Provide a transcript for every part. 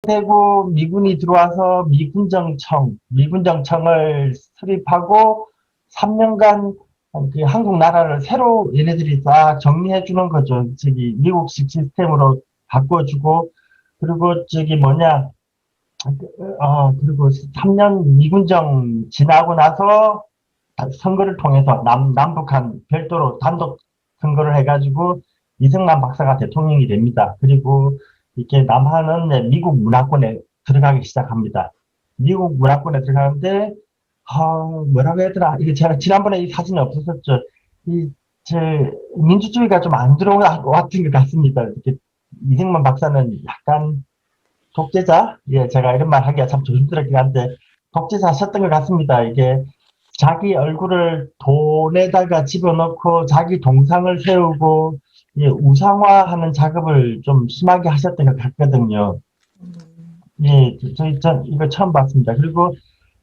되고 미군이 들어와서 미군정청을 수립하고 3년간 그 한국 나라를 새로 얘네들이 다 정리해 주는 거죠. 저기 미국식 시스템으로 바꿔주고 그리고 저기 뭐냐 그리고 3년 미군정 지나고 나서 선거를 통해서 남북한 별도로 단독 선거를 해가지고 이승만 박사가 대통령이 됩니다. 그리고 이렇게 남한은 미국 문화권에 들어가기 시작합니다. 미국 문화권에 들어가는데 뭐라고 해야 되나 이게 제가 지난번에 이 사진이 없었었죠. 제 민주주의가 좀 안 들어온 것 같은 것 같습니다. 이렇게 이승만 박사는 약간 독재자? 예, 제가 이런 말 하기가 참 조심스럽긴 한데 독재자셨던 것 같습니다. 이게 자기 얼굴을 돈에다가 집어넣고 자기 동상을 세우고 예, 우상화하는 작업을 좀 심하게 하셨던 것 같거든요. 예, 전 이거 처음 봤습니다. 그리고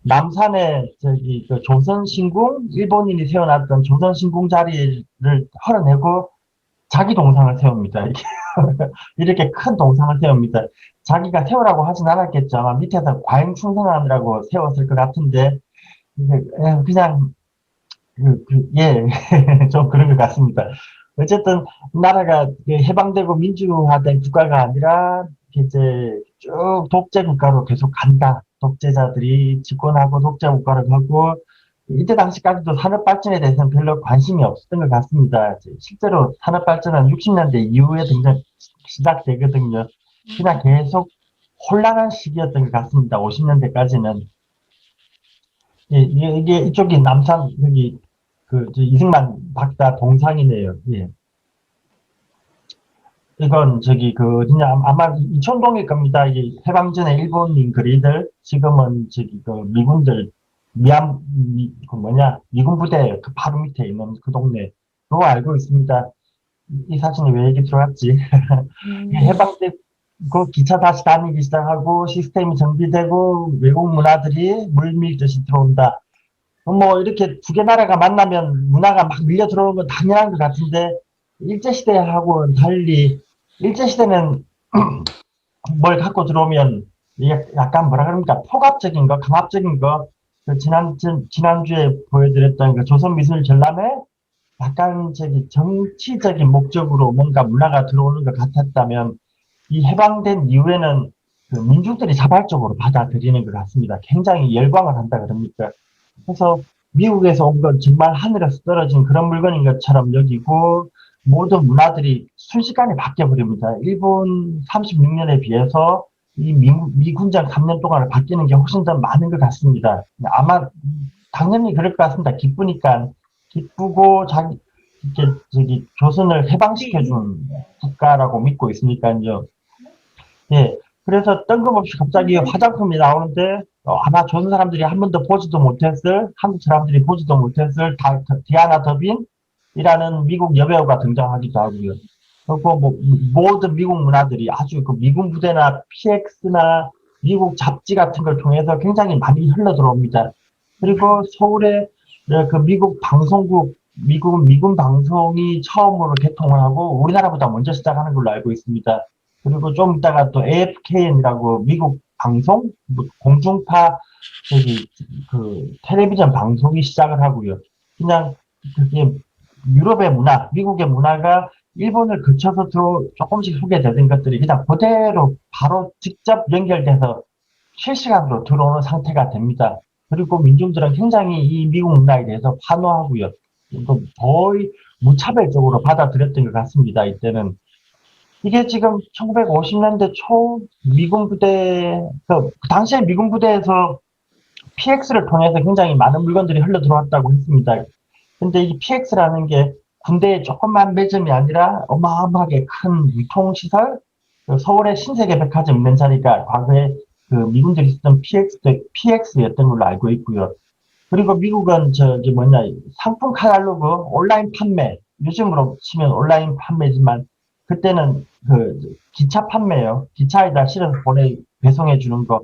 남산에 저기 그 조선신궁 일본인이 세워놨던 조선신궁 자리를 헐어내고 자기 동상을 세웁니다. 이렇게 큰 동상을 세웁니다. 자기가 세우라고 하진 않았겠죠. 아마 밑에서 과잉 충성하느라고 세웠을 것 같은데 그냥 예, 좀 그런 것 같습니다. 어쨌든 나라가 해방되고 민주화된 국가가 아니라 이제 쭉 독재 국가로 계속 간다. 독재자들이 집권하고 독재 국가로 가고 이때 당시까지도 산업 발전에 대해서는 별로 관심이 없었던 것 같습니다. 실제로 산업 발전은 60년대 이후에 시작되거든요. 그냥 계속 혼란한 시기였던 것 같습니다. 50년대까지는. 예, 이게 이쪽이 남산 여기 이승만 박사 동상이네요. 예. 이건 저기 어디냐 아마 이촌동일 겁니다. 이 해방전에 일본인 거리들 지금은 저기 미군들 그 뭐냐 미군 부대 그 바로 밑에 있는 그 동네로 알고 있습니다. 이 사진이 왜 여기 들어갔지? 해방돼 그 기차 다시 다니기 시작하고 시스템이 정비되고 외국 문화들이 물밀듯이 들어온다. 뭐 이렇게 두 개 나라가 만나면 문화가 막 밀려 들어오는 건 당연한 것 같은데 일제시대하고는 달리 일제시대는 뭘 갖고 들어오면 이게 약간 뭐라 그럽니까 폭압적인 거 강압적인 거 지난주에 보여드렸던 그 조선미술 전람회 약간 저기 정치적인 목적으로 뭔가 문화가 들어오는 것 같았다면 이 해방된 이후에는 그 민중들이 자발적으로 받아들이는 것 같습니다. 굉장히 열광을 한다 그럽니까. 그래서 미국에서 온 건 정말 하늘에서 떨어진 그런 물건인 것처럼 여기고 모든 문화들이 순식간에 바뀌어 버립니다. 일본 36년에 비해서 이 미군장 3년 동안 바뀌는 게 훨씬 더 많은 것 같습니다. 아마 당연히 그럴 것 같습니다. 기쁘니까 기쁘고 이렇게 저기 조선을 해방시켜준 국가라고 믿고 있으니까요. 예. 그래서 뜬금없이 갑자기 화장품이 나오는데 아마 조선 사람들이 한 번도 보지도 못했을 한국 사람들이 보지도 못했을 디아나 더빈이라는 미국 여배우가 등장하기도 하고요. 그리고 뭐 모든 미국 문화들이 아주 그 미군 부대나 PX나 미국 잡지 같은 걸 통해서 굉장히 많이 흘러 들어옵니다. 그리고 서울에 그 미국 방송국 미군 방송이 처음으로 개통을 하고 우리나라보다 먼저 시작하는 걸로 알고 있습니다. 그리고 좀 이따가 또 AFKN이라고 미국 방송, 뭐 공중파, 저기, 텔레비전 방송이 시작을 하고요. 그냥, 그게 유럽의 문화, 미국의 문화가 일본을 거쳐서 조금씩 소개되던 것들이 그냥 그대로 바로 직접 연결돼서 실시간으로 들어오는 상태가 됩니다. 그리고 민중들은 굉장히 이 미국 문화에 대해서 환호하고요. 거의 무차별적으로 받아들였던 것 같습니다. 이때는. 이게 지금 1950년대 초 미군 부대, 당시에 미군 부대에서 PX를 통해서 굉장히 많은 물건들이 흘러 들어왔다고 했습니다. 근데 이 PX라는 게 군대의 조그만 매점이 아니라 어마어마하게 큰 유통시설, 서울의 신세계백화점 있는 자리가 과거에 그 미군들이 쓰던 PX였던 걸로 알고 있고요. 그리고 미국은 상품 카탈로그 온라인 판매, 요즘으로 치면 온라인 판매지만 그때는 기차 판매요. 기차에다 실어서 배송해 주는 거.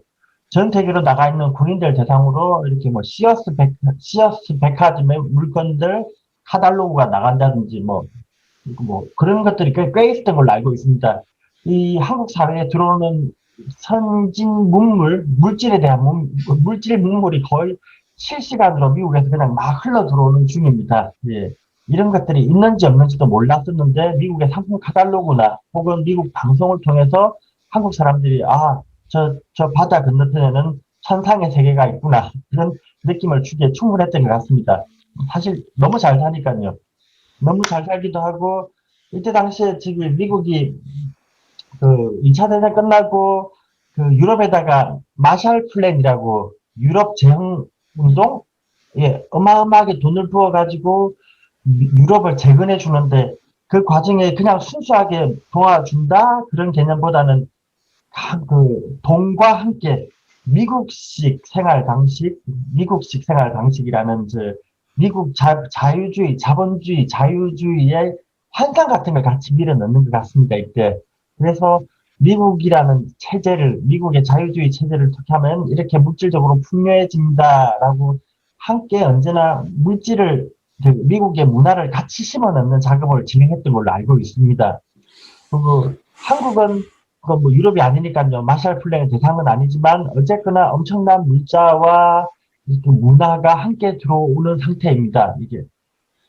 전 세계로 나가 있는 군인들 대상으로 이렇게 시어스 백화점의 물건들 카탈로그가 나간다든지 뭐 그런 것들이 꽤 있었던 걸로 알고 있습니다. 이 한국 사회에 들어오는 선진 물질에 대한 물질 문물이 거의 실시간으로 미국에서 그냥 막 흘러 들어오는 중입니다. 예. 이런 것들이 있는지 없는지도 몰랐었는데 미국의 상품 카탈로그나 혹은 미국 방송을 통해서 한국 사람들이 저 바다 건너편에는 천상의 세계가 있구나 그런 느낌을 주기에 충분했던 것 같습니다. 사실 너무 잘 사니까요. 너무 잘 살기도 하고 이때 당시에 지금 미국이 그 2차 대전 끝나고 그 유럽에다가 마샬 플랜이라고 유럽 재형 운동 예, 어마어마하게 돈을 부어 가지고 유럽을 재건해 주는데 그 과정에 그냥 순수하게 도와준다 그런 개념보다는 그 돈과 함께 미국식 생활 방식이라는 미국 자유주의, 자본주의, 자유주의의 환상 같은 걸 같이 밀어넣는 것 같습니다, 이때. 그래서 미국의 자유주의 체제를 어떻게 하면 이렇게 물질적으로 풍요해진다라고 함께 언제나 미국의 문화를 같이 심어 넣는 작업을 진행했던 걸로 알고 있습니다. 그리고 한국은 그뭐 유럽이 아니니까요. 마샬 플랜의 대상은 아니지만 어쨌거나 엄청난 물자와 이렇게 문화가 함께 들어오는 상태입니다. 이게.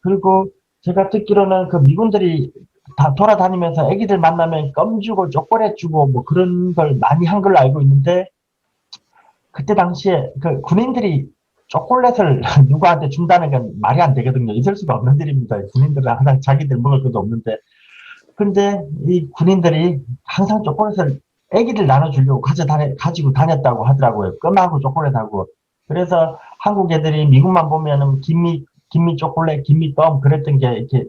그리고 제가 듣기로는 그 미군들이 다 돌아다니면서 애기들 만나면 껌 주고 초콜릿 주고 뭐 그런 걸 많이 한 걸로 알고 있는데 그때 당시에 그 군인들이 초콜릿을 누구한테 준다는 건 말이 안 되거든요. 있을 수가 없는 일입니다. 군인들은 항상 자기들 먹을 것도 없는데 근데 이 군인들이 항상 초콜릿을 애기들 나눠주려고 가지고 다녔다고 하더라고요. 껌하고 초콜릿하고. 그래서 한국 애들이 미국만 보면은 김미 초콜릿, 김미 껌 그랬던 게 이렇게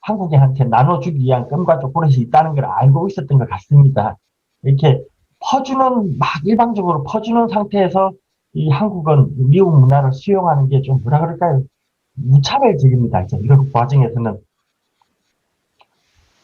한국인한테 나눠주기 위한 껌과 초콜릿이 있다는 걸 알고 있었던 것 같습니다. 이렇게 일방적으로 퍼주는 상태에서 이 한국은 미국 문화를 수용하는 게 좀 뭐라 그럴까요? 무차별적입니다. 이제 이런 과정에서는.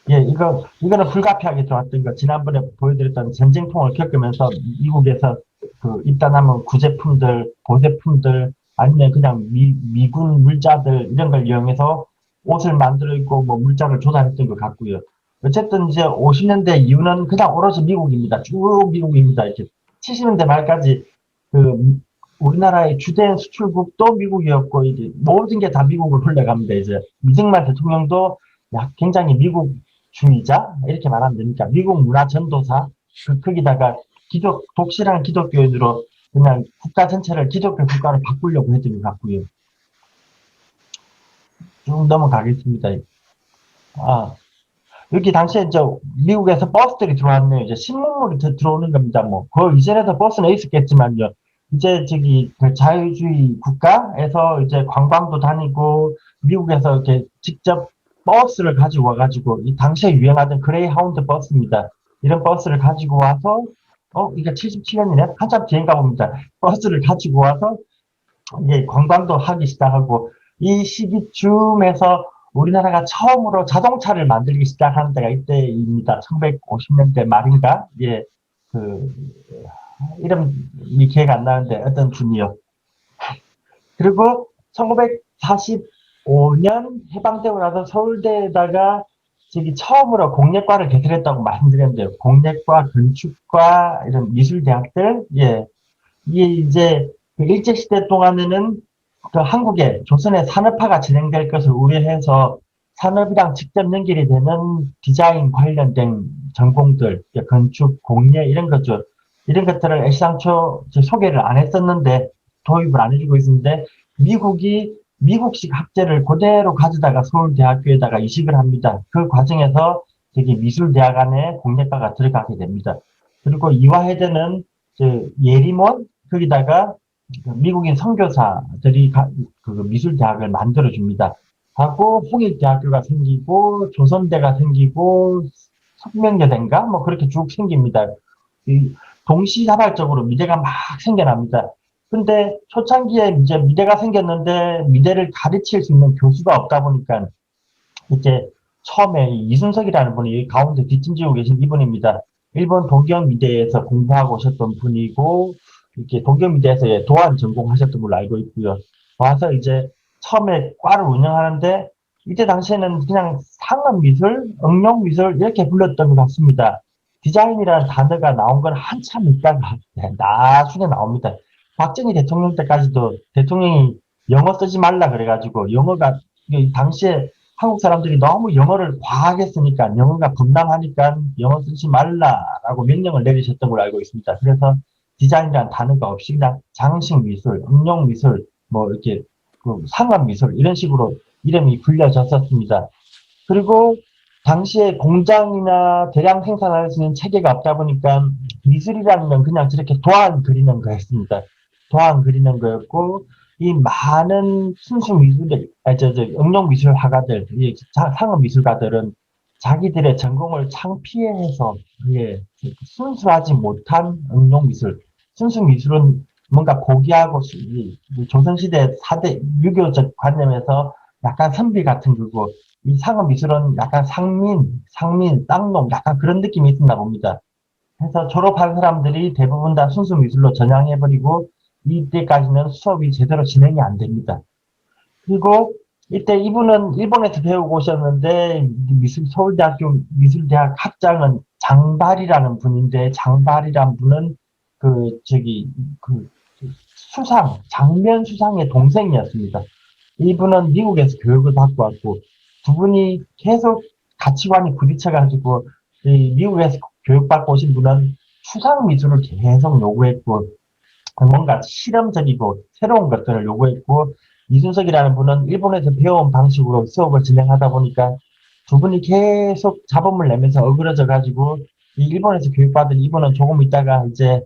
예, 이거는 불가피하게 들어왔던 거. 지난번에 보여드렸던 전쟁통을 겪으면서 미국에서 그 입단하면 구제품들, 보제품들, 아니면 그냥 미군 물자들, 이런 걸 이용해서 옷을 만들어 입고 뭐 물자를 조달했던 것 같고요. 어쨌든 이제 50년대 이후는 그냥 오로지 미국입니다. 쭉 미국입니다. 이렇게 70년대 말까지 그 우리나라의 주된 수출국도 미국이었고, 이제 모든 게 다 미국으로 흘러갑니다. 이제 이승만 대통령도 굉장히 미국 주의자 이렇게 말하면 됩니까? 미국 문화 전도사 거기다가 독실한 기독교인으로 그냥 국가 전체를 기독교 국가로 바꾸려고 했던 것 같고요. 쭉 넘어가겠습니다. 아 여기 당시에 이제 미국에서 버스들이 들어왔네요. 이제 신문물이 들어오는 겁니다. 뭐 그 이전에도 버스는 있었겠지만요. 이제 저기 그 자유주의 국가에서 이제 관광도 다니고 미국에서 이렇게 직접 버스를 가지고 와가지고 이 당시에 유행하던 그레이하운드 버스입니다. 이런 버스를 가지고 와서 이게 77년이네 한참 뒤인가 봅니다. 버스를 가지고 와서 이제 관광도 하기 시작하고 이 시기쯤에서 우리나라가 처음으로 자동차를 만들기 시작하는 때가 이때입니다. 1950년대 말인가? 예, 그 이름이 기억 안 나는데 어떤 분이요. 그리고 1945년 해방되고 나서 서울대에다가 저기 처음으로 공예과를 개설했다고 말씀드렸는데요. 공예과, 건축과 이런 미술대학들, 예, 이게 이제 그 일제시대 동안에는 그 한국에 조선의 산업화가 진행될 것을 우려해서 산업이랑 직접 연결이 되는 디자인 관련된 전공들, 건축, 공예 이런 것들, 이런 것들을 애시당초 소개를 안 했었는데 도입을 안 해주고 있는데 미국이 미국식 학제를 그대로 가져다가 서울대학교에다가 이식을 합니다. 그 과정에서 저기 미술대학 안에 공예과가 들어가게 됩니다. 그리고 이화여대는 예림원 거기다가 미국인 선교사들이 그 미술대학을 만들어줍니다. 하고 홍익대학교가 생기고 조선대가 생기고 석명여대인가 뭐 그렇게 쭉 생깁니다. 동시다발적으로 미대가 막 생겨납니다. 근데 초창기에 이제 미대가 생겼는데 미대를 가르칠 수 있는 교수가 없다 보니까 이제 처음에 이순석이라는 분이 가운데 뒷짐지고 계신 이분입니다. 일본 동경미대에서 공부하고 오셨던 분이고 이렇게 동경미대에서 도안 전공하셨던 걸로 알고 있고요. 와서 이제 처음에 과를 운영하는데 이때 당시에는 그냥 상업미술, 응용미술 이렇게 불렀던 것 같습니다. 디자인이라는 단어가 나온 건 한참 있다가 나중에 나옵니다. 박정희 대통령 때까지도 대통령이 영어 쓰지 말라 그래가지고 영어가 당시에 한국 사람들이 너무 영어를 과하게 쓰니까 영어가 범람하니까 영어 쓰지 말라라고 명령을 내리셨던 걸로 알고 있습니다. 그래서 디자인이라는 단어가 없이 그냥 장식 미술, 응용 미술, 뭐 이렇게 그 상업 미술 이런 식으로 이름이 불려졌었습니다. 그리고 당시에 공장이나 대량 생산할 수 있는 체계가 없다 보니까 미술이라는 건 그냥 저렇게 도안 그리는 거였습니다. 도안 그리는 거였고 이 많은 순수 미술들, 응용 미술 화가들, 상업 미술가들은 자기들의 전공을 창피해서 그게 순수하지 못한 응용 미술, 순수 미술은 뭔가 고귀하고 조선시대 4대 유교적 관념에서 약간 선비 같은 거고 이 상업 미술은 약간 상민, 땅놈 약간 그런 느낌이 있었나 봅니다. 해서 졸업한 사람들이 대부분 다 순수 미술로 전향해버리고 이때까지는 수업이 제대로 진행이 안 됩니다. 그리고 이때 이분은 일본에서 배우고 오셨는데 서울대학교 미술대학 학장은 장발이라는 분인데 장발이라는 분은 그 장면 수상의 동생이었습니다. 이분은 미국에서 교육을 받고 왔고 두 분이 계속 가치관이 부딪혀가지고 미국에서 교육받고 오신 분은 추상 미술을 계속 요구했고 뭔가 실험적이고 새로운 것들을 요구했고 이순석이라는 분은 일본에서 배워온 방식으로 수업을 진행하다 보니까 두 분이 계속 잡음을 내면서 어그러져 가지고 일본에서 교육받은 이분은 조금 있다가 이제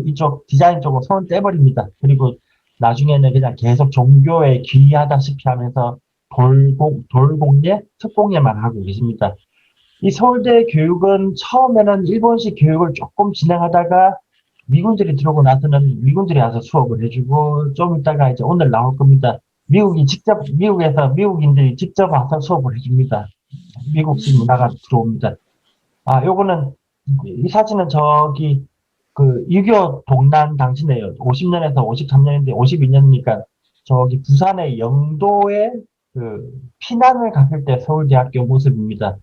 이쪽 디자인 쪽으로 손을 떼버립니다. 그리고 나중에는 그냥 계속 종교에 귀의하다시피 하면서 돌공예, 특공예만 하고 계십니다. 이 서울대 교육은 처음에는 일본식 교육을 조금 진행하다가 미군들이 들어오고 나서는 미군들이 와서 수업을 해주고 좀 이따가 이제 오늘 나올 겁니다. 미국에서 미국인들이 직접 와서 수업을 해줍니다. 미국식 문화가 들어옵니다. 요거는 이 사진은 저기 그6.25 동란 당시네요. 50년에서 53년인데 52년이니까 저기 부산의 영도에 그 피난을 갔을 때 서울대학교 모습입니다.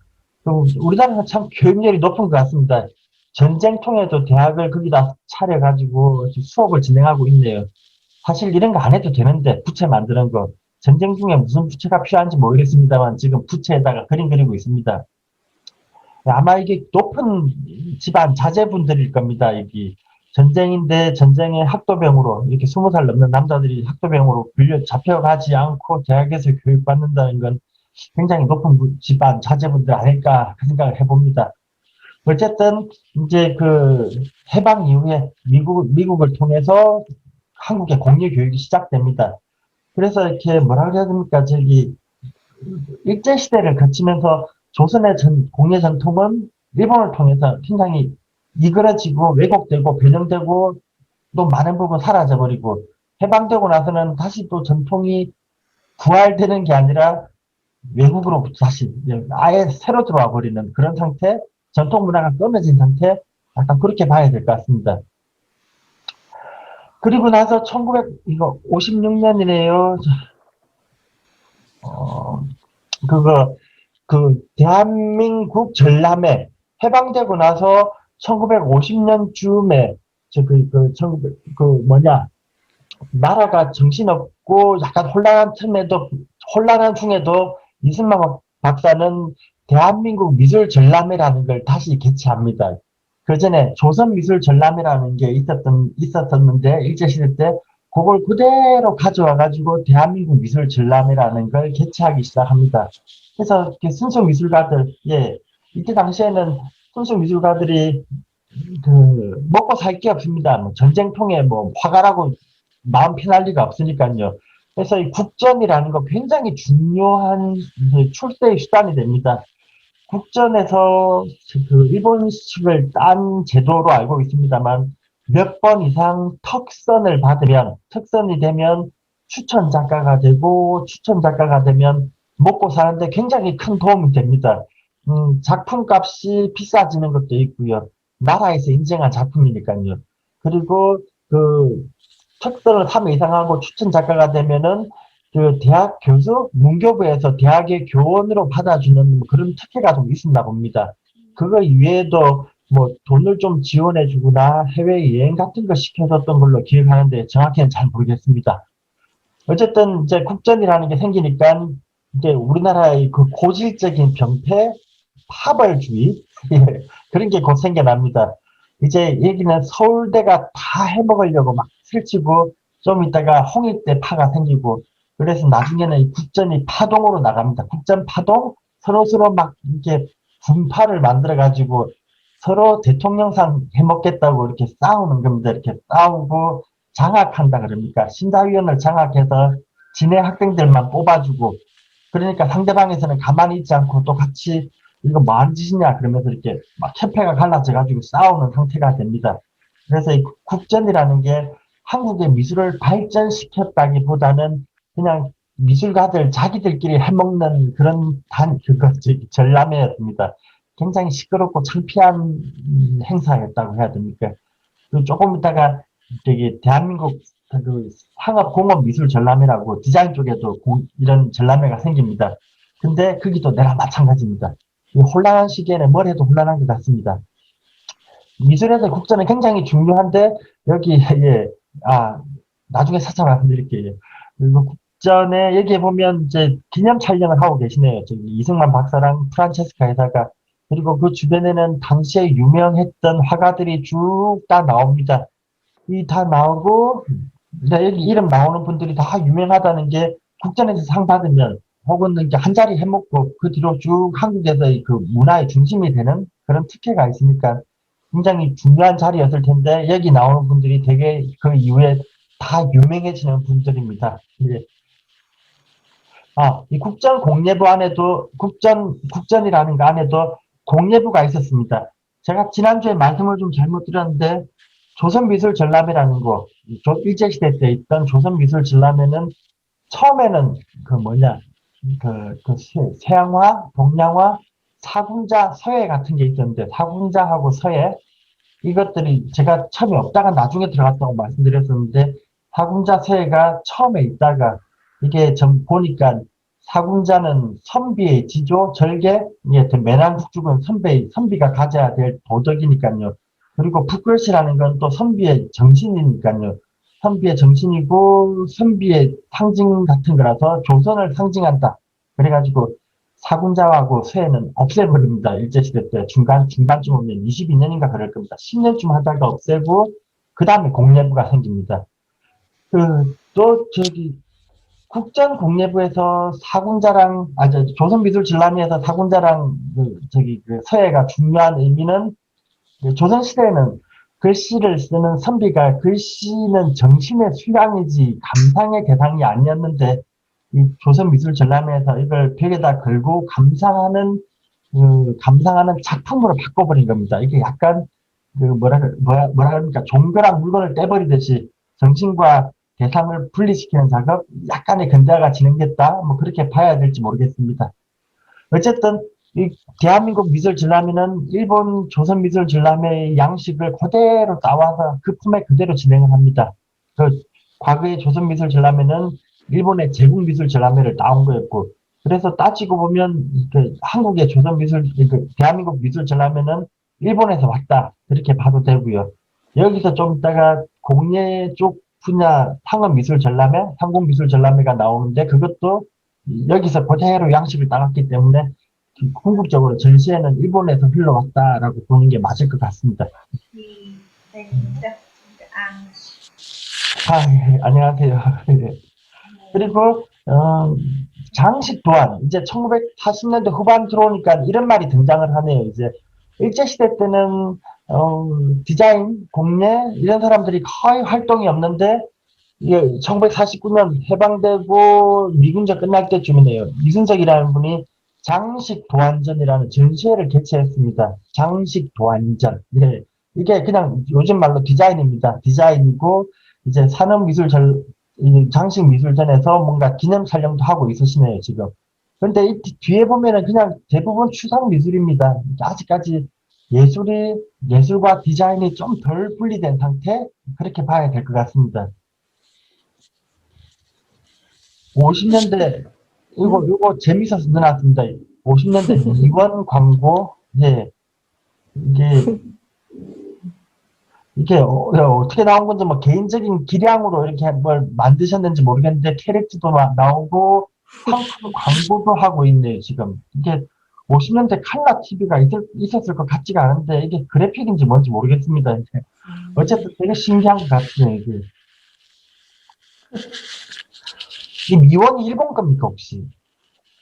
우리나라는 참 교육열이 높은 것 같습니다. 전쟁통에도 대학을 거기다 차려가지고 수업을 진행하고 있네요. 사실 이런 거 안 해도 되는데 부채 만드는 거 전쟁 중에 무슨 부채가 필요한지 모르겠습니다만 지금 부채에다가 그림 그리고 있습니다. 아마 이게 높은 집안 자제분들일 겁니다. 여기 전쟁인데 전쟁의 학도병으로 이렇게 20살 넘는 남자들이 학도병으로 잡혀가지 않고 대학에서 교육받는다는 건 굉장히 높은 집안 자제분들 아닐까 생각을 해봅니다. 어쨌든 이제 그 해방 이후에 미국을 통해서 한국의 공예 교육이 시작됩니다. 그래서 이렇게 뭐라 그래야 됩니까? 저기 일제 시대를 거치면서 조선의 공예 전통은 일본을 통해서 굉장히 이그러지고 왜곡되고 변형되고 또 많은 부분 사라져버리고 해방되고 나서는 다시 또 전통이 부활되는 게 아니라 외국으로부터 다시 아예 새로 들어와 버리는 그런 상태, 전통 문화가 끊어진 상태, 약간 그렇게 봐야 될 것 같습니다. 그리고 나서 1956년이네요. 대한민국 전람회 해방되고 나서 1950년쯤에 나라가 정신없고 약간 혼란한 중에도 이승만 박사는 대한민국 미술 전람회라는 걸 다시 개최합니다. 그 전에 조선 미술 전람회라는 게 있었었는데 일제시대 때 그걸 그대로 가져와 가지고 대한민국 미술 전람회라는 걸 개최하기 시작합니다. 그래서 순수 미술가들, 이때 당시에는 순수 미술가들이 먹고 살 게 없습니다. 전쟁통에 화가라고 마음 편할 리가 없으니까요. 그래서 이 국전이라는 거 굉장히 중요한 출세의 수단이 됩니다. 국전에서 일본식을 딴 제도로 알고 있습니다만 몇 번 이상 특선이 되면 추천 작가가 되고 추천 작가가 되면 먹고 사는데 굉장히 큰 도움이 됩니다. 작품값이 비싸지는 것도 있고요. 나라에서 인정한 작품이니까요. 그리고 특선을 3회 이상 하고 추천 작가가 되면은 대학 교수, 문교부에서 대학의 교원으로 받아주는 그런 특혜가 좀 있었나 봅니다. 그거 이외에도 뭐 돈을 좀 지원해 주거나 해외 여행 같은 거 시켜줬던 걸로 기억하는데 정확히는 잘 모르겠습니다. 어쨌든 이제 국전이라는 게 생기니까 이제 우리나라의 그 고질적인 병폐 파벌주의 예, 그런 게 곧 생겨납니다. 이제 여기는 서울대가 다 해먹으려고 막 설치고 좀 있다가 홍익대 파가 생기고 그래서 나중에는 이 국전이 파동으로 나갑니다. 국전 파동 서로 막 이렇게 분파를 만들어 가지고 서로 대통령상 해먹겠다고 이렇게 싸우는 겁니다. 이렇게 싸우고 장악한다 그럽니까? 심사위원을 장악해서 진해 학생들만 뽑아주고 그러니까 상대방에서는 가만히 있지 않고 또 같이 이거 뭐 하는 짓이냐 그러면서 이렇게 막 협회가 갈라져 가지고 싸우는 상태가 됩니다. 그래서 이 국전이라는 게 한국의 미술을 발전시켰다기보다는 그냥 미술가들 자기들끼리 해먹는 그런 전람회였습니다. 굉장히 시끄럽고 창피한 행사였다고 해야 됩니까? 그리고 조금 있다가 저기 대한민국 그 상업공업미술전람회라고 디자인 쪽에도 이런 전람회가 생깁니다. 근데 거기도 내랑 마찬가지입니다. 이 혼란한 시기에는 뭘 해도 혼란한 것 같습니다. 미술에서 국전은 굉장히 중요한데 여기 예, 나중에 사차 말씀드릴게요. 그리고 국전에 여기에 보면 이제 기념 촬영을 하고 계시네요. 저기 이승만 박사랑 프란체스카 회사가 그리고 그 주변에는 당시에 유명했던 화가들이 쭉 다 나옵니다. 이 다 나오고 여기 이름 나오는 분들이 다 유명하다는 게 국전에서 상 받으면 혹은 이제 한 자리 해먹고 그 뒤로 쭉 한국에서의 그 문화의 중심이 되는 그런 특혜가 있으니까 굉장히 중요한 자리였을 텐데 여기 나오는 분들이 되게 그 이후에 다 유명해지는 분들입니다. 예. 이 국전 공예부 안에도 국전이라는 거 안에도 공예부가 있었습니다. 제가 지난주에 말씀을 좀 잘못 드렸는데 조선미술전람회라는 거, 일제시대 때 있던 조선미술전람회는 처음에는 그 뭐냐, 서양화, 동양화, 사군자, 서예 같은 게 있었는데 사군자하고 서예 이것들이 제가 처음에 없다가 나중에 들어갔다고 말씀드렸었는데 사군자 서예가 처음에 있다가 이게 좀 보니까 사군자는 선비의 지조, 절개, 매난국죽은 선비가 가져야 될 도덕이니까요. 그리고 붓글씨라는 건 또 선비의 정신이니까요. 선비의 정신이고 선비의 상징 같은 거라서 조선을 상징한다. 그래가지고 사군자하고 서예는 없애버립니다. 일제시대 때 중반쯤 오면 22년인가 그럴 겁니다. 10년쯤 하다가 없애고 그 다음에 공예부가 생깁니다. 또 저기 국전공예부에서 사군자랑 조선미술진람회에서 사군자랑 그 서예가 중요한 의미는 조선시대에는 글씨를 쓰는 선비가 글씨는 정신의 수양이지 감상의 대상이 아니었는데 이 조선미술전람회에서 이걸 벽에다 걸고 감상하는 작품으로 바꿔버린 겁니다. 이게 약간 그 뭐라 그럽니까 종교랑 물건을 떼버리듯이 정신과 대상을 분리시키는 작업, 약간의 근대화가 진행됐다. 뭐 그렇게 봐야 될지 모르겠습니다. 어쨌든 이 대한민국 미술전람회는 일본 조선미술전람회의 양식을 그대로 따와서 그 품에 그대로 진행을 합니다. 그 과거의 조선미술전람회는 일본의 제국미술전람회를 따온 거였고 그래서 따지고 보면 그 한국의 대한민국 미술전람회는 일본에서 왔다 그렇게 봐도 되고요. 여기서 좀 이따가 공예 쪽 분야 상업미술전람회, 한국미술전람회가 나오는데 그것도 여기서 그대로 양식을 따랐기 때문에 궁극적으로 전시회는 일본에서 흘러왔다라고 보는 게 맞을 것 같습니다. 예, 안녕하세요. 예. 그리고 장식 또한 이제 1980년대 후반 들어오니까 이런 말이 등장을 하네요. 이제 일제시대 때는 디자인, 공예 이런 사람들이 거의 활동이 없는데 1949년 해방되고 미군전 끝날 때쯤이네요. 이순석이라는 분이 장식 도안전이라는 전시회를 개최했습니다. 장식 도안전. 네. 이게 그냥 요즘 말로 디자인입니다. 디자인이고 이제 장식미술전에서 뭔가 기념 촬영도 하고 있으시네요, 지금. 근데 이 뒤에 보면은 그냥 대부분 추상 미술입니다. 아직까지 예술과 디자인이 좀 덜 분리된 상태? 그렇게 봐야 될 것 같습니다. 50년대, 이거 재밌어서 넣어놨습니다. 50년대 이원 광고, 예. 이게, 이게 어떻게 나온 건지 뭐 개인적인 기량으로 이렇게 뭘 만드셨는지 모르겠는데 캐릭터도 막 나오고 상품 광고도 하고 있네요, 지금. 이게 50년대 칼라 TV가 있었을 것 같지가 않은데 이게 그래픽인지 뭔지 모르겠습니다. 이제. 어쨌든 되게 신기한 것 같네요, 이게. 이 미원이 일본 겁니까, 혹시?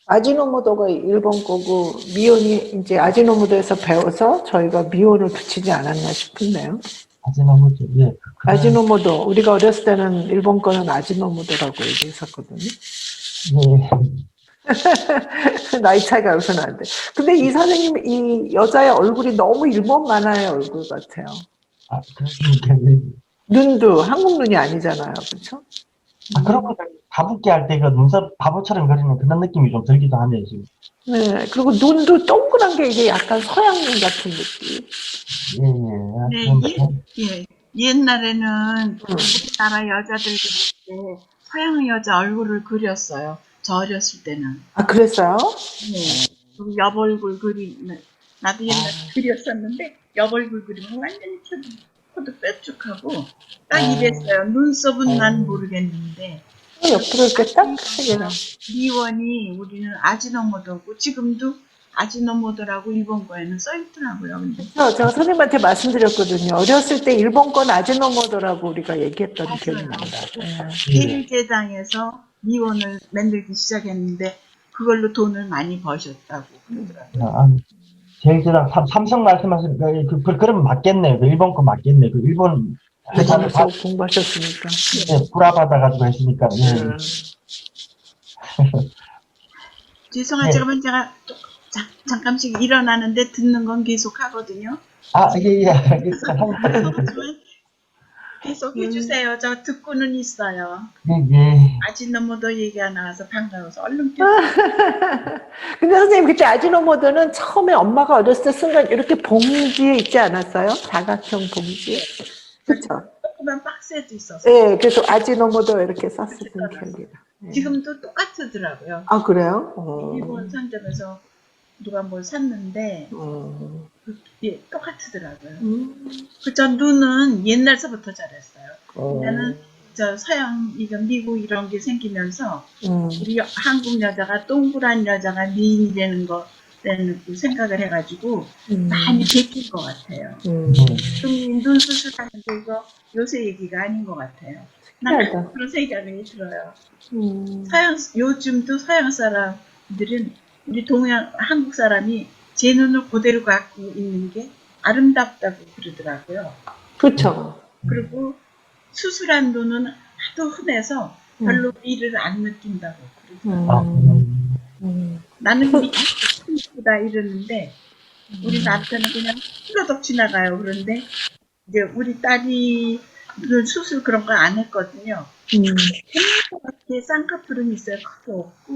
아지노모토가 일본 거고 미온이 이제 아지노모토에서 배워서 저희가 미온을 붙이지 않았나 싶은데요. 아지노모토, 예. 아지노모토 우리가 어렸을 때는 일본 거는 아지노모토라고 얘기했었거든요. 예. 나이 차이가 여기서 나는데. 근데 이 선생님 이 여자의 얼굴이 너무 일본 만화의 얼굴 같아요. 아, 그렇습니까? 예. 눈도 한국 눈이 아니잖아요, 그렇죠? 아, 그렇고 가붓기 할 때 그 눈썹 바보처럼 그리는 그런 느낌이 좀 들기도 하네요, 지금. 네, 그리고 눈도 동그란 게 이게 약간 서양 눈 같은 느낌. 예, 예. 네, 예. 옛날에는 우리나라 여자들 그릴 때 서양 여자 얼굴을 그렸어요. 저 어렸을 때는. 아, 그랬어요? 네. 그리고 옆얼굴 그리면 나도 옛날에 그렸었는데 옆얼굴 그리면 완전히 코도 뾰족하고 딱 이랬어요. 눈썹은 난 모르겠는데 옆으로 이렇게 딱 세게나. 미원이 우리는 아지노모토고 지금도 아지노모토라고 일본 거에는 써 있더라고요. 근데 제가 선생님한테 말씀드렸거든요. 어렸을 때 일본 건 아지노모토라고 우리가 얘기했던 맞아요. 기억이 납니다. 네. 제일제당에서 미원을 만들기 시작했는데 그걸로 돈을 많이 버셨다고 그러더라고요. 아, 제일제당 삼성 말씀하신, 그러면 맞겠네요. 그 일본 거 맞겠네요. 그 일본 회사는 일본에서 공부하셨으니까. 네, 불화받아가지고 했으니까, 예. 죄송하지만 제가 잠깐씩 일어나는데 듣는 건 계속 하거든요. 아, 예, 예, 알겠습니다. 죄송하지만 계속 해주세요. 저 듣고는 있어요. 예, 예. 아지노모토 얘기가 나와서 반가워서 얼른 근데 선생님 그때 아지노모토는 처음에 엄마가 어렸을 때 쓴 건 이렇게 봉지에 있지 않았어요? 다각형 봉지. 그렇죠. 조그만 박스에도 있었어요. 네, 그래서 아지노모토 이렇게 썼었던 기억이 나. 네. 지금도 똑같더라고요. 아, 그래요? 일본 상점에서 누가 뭘 샀는데 예, 똑같더라고요. 저 눈은 옛날서부터 잘했어요. 나는 저 서양 이거 미국 이런 게 생기면서 우리 한국 여자가 동그란 여자가 미인이라는 거 때는 생각을 해가지고 많이 베낀 것 같아요. 눈 수술하는데 이거 요새 얘기가 아닌 것 같아요. 나는 그런 생각이 들어요. 요즘도 서양 사람들은 우리 한국 사람이 제 눈을 그대로 갖고 있는 게 아름답다고 그러더라고요. 그렇죠. 그리고 수술한 눈은 하도 흔해서 별로 미를 안 느낀다고 그러더라고요. 나는 미 이쁘다 이러는데 우리 남편은 그냥 흘러덕 지나가요. 그런데 이제 우리 딸이 눈 수술 그런 거 안 했거든요. 생각보다 쌍꺼풀은 있어요. 크고 없고.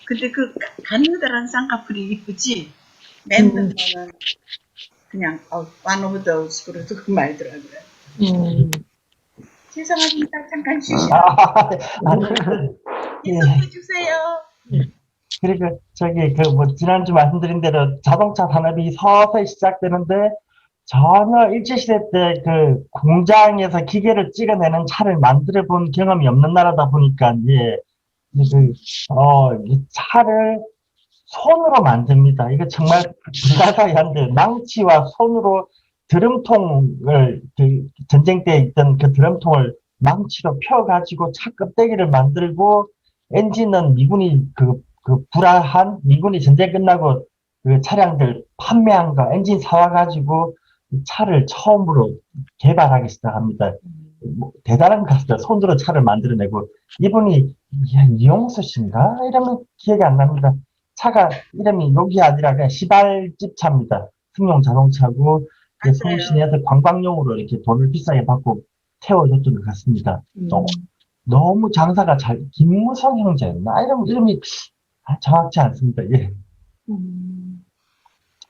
근데 그 가느다란 쌍꺼풀이 이쁘지 맨 눈은 그냥 one of those 그래서 그 말더라고요. 죄송합니다. 잠깐 쉬시죠. 계속해 주세요. 그리고 지난주 말씀드린 대로 자동차 산업이 서서히 시작되는데 전혀 일제시대 때 그 공장에서 기계를 찍어내는 차를 만들어 본 경험이 없는 나라다 보니까 이 차를 손으로 만듭니다. 이거 정말 불가사의한데 망치와 손으로 드럼통을 전쟁 때 있던 그 드럼통을 망치로 펴가지고 차 껍데기를 만들고 엔진은 미군이 불화한 미군이 전쟁 끝나고 그 차량들 판매한 거 엔진 사와가지고 차를 처음으로 개발하기 시작합니다. 대단한 것 같아요. 손으로 차를 만들어내고 이분이 이용수 씨인가 이러면 기억이 안 납니다. 차가 이름이 여기 아니라 그냥 시발집 차입니다. 승용 자동차고 서울 시내에서 관광용으로 이렇게 돈을 비싸게 받고 태워줬던 것 같습니다. 너무 장사가 김무성 형제였나? 이름이 정확치 않습니다. 예.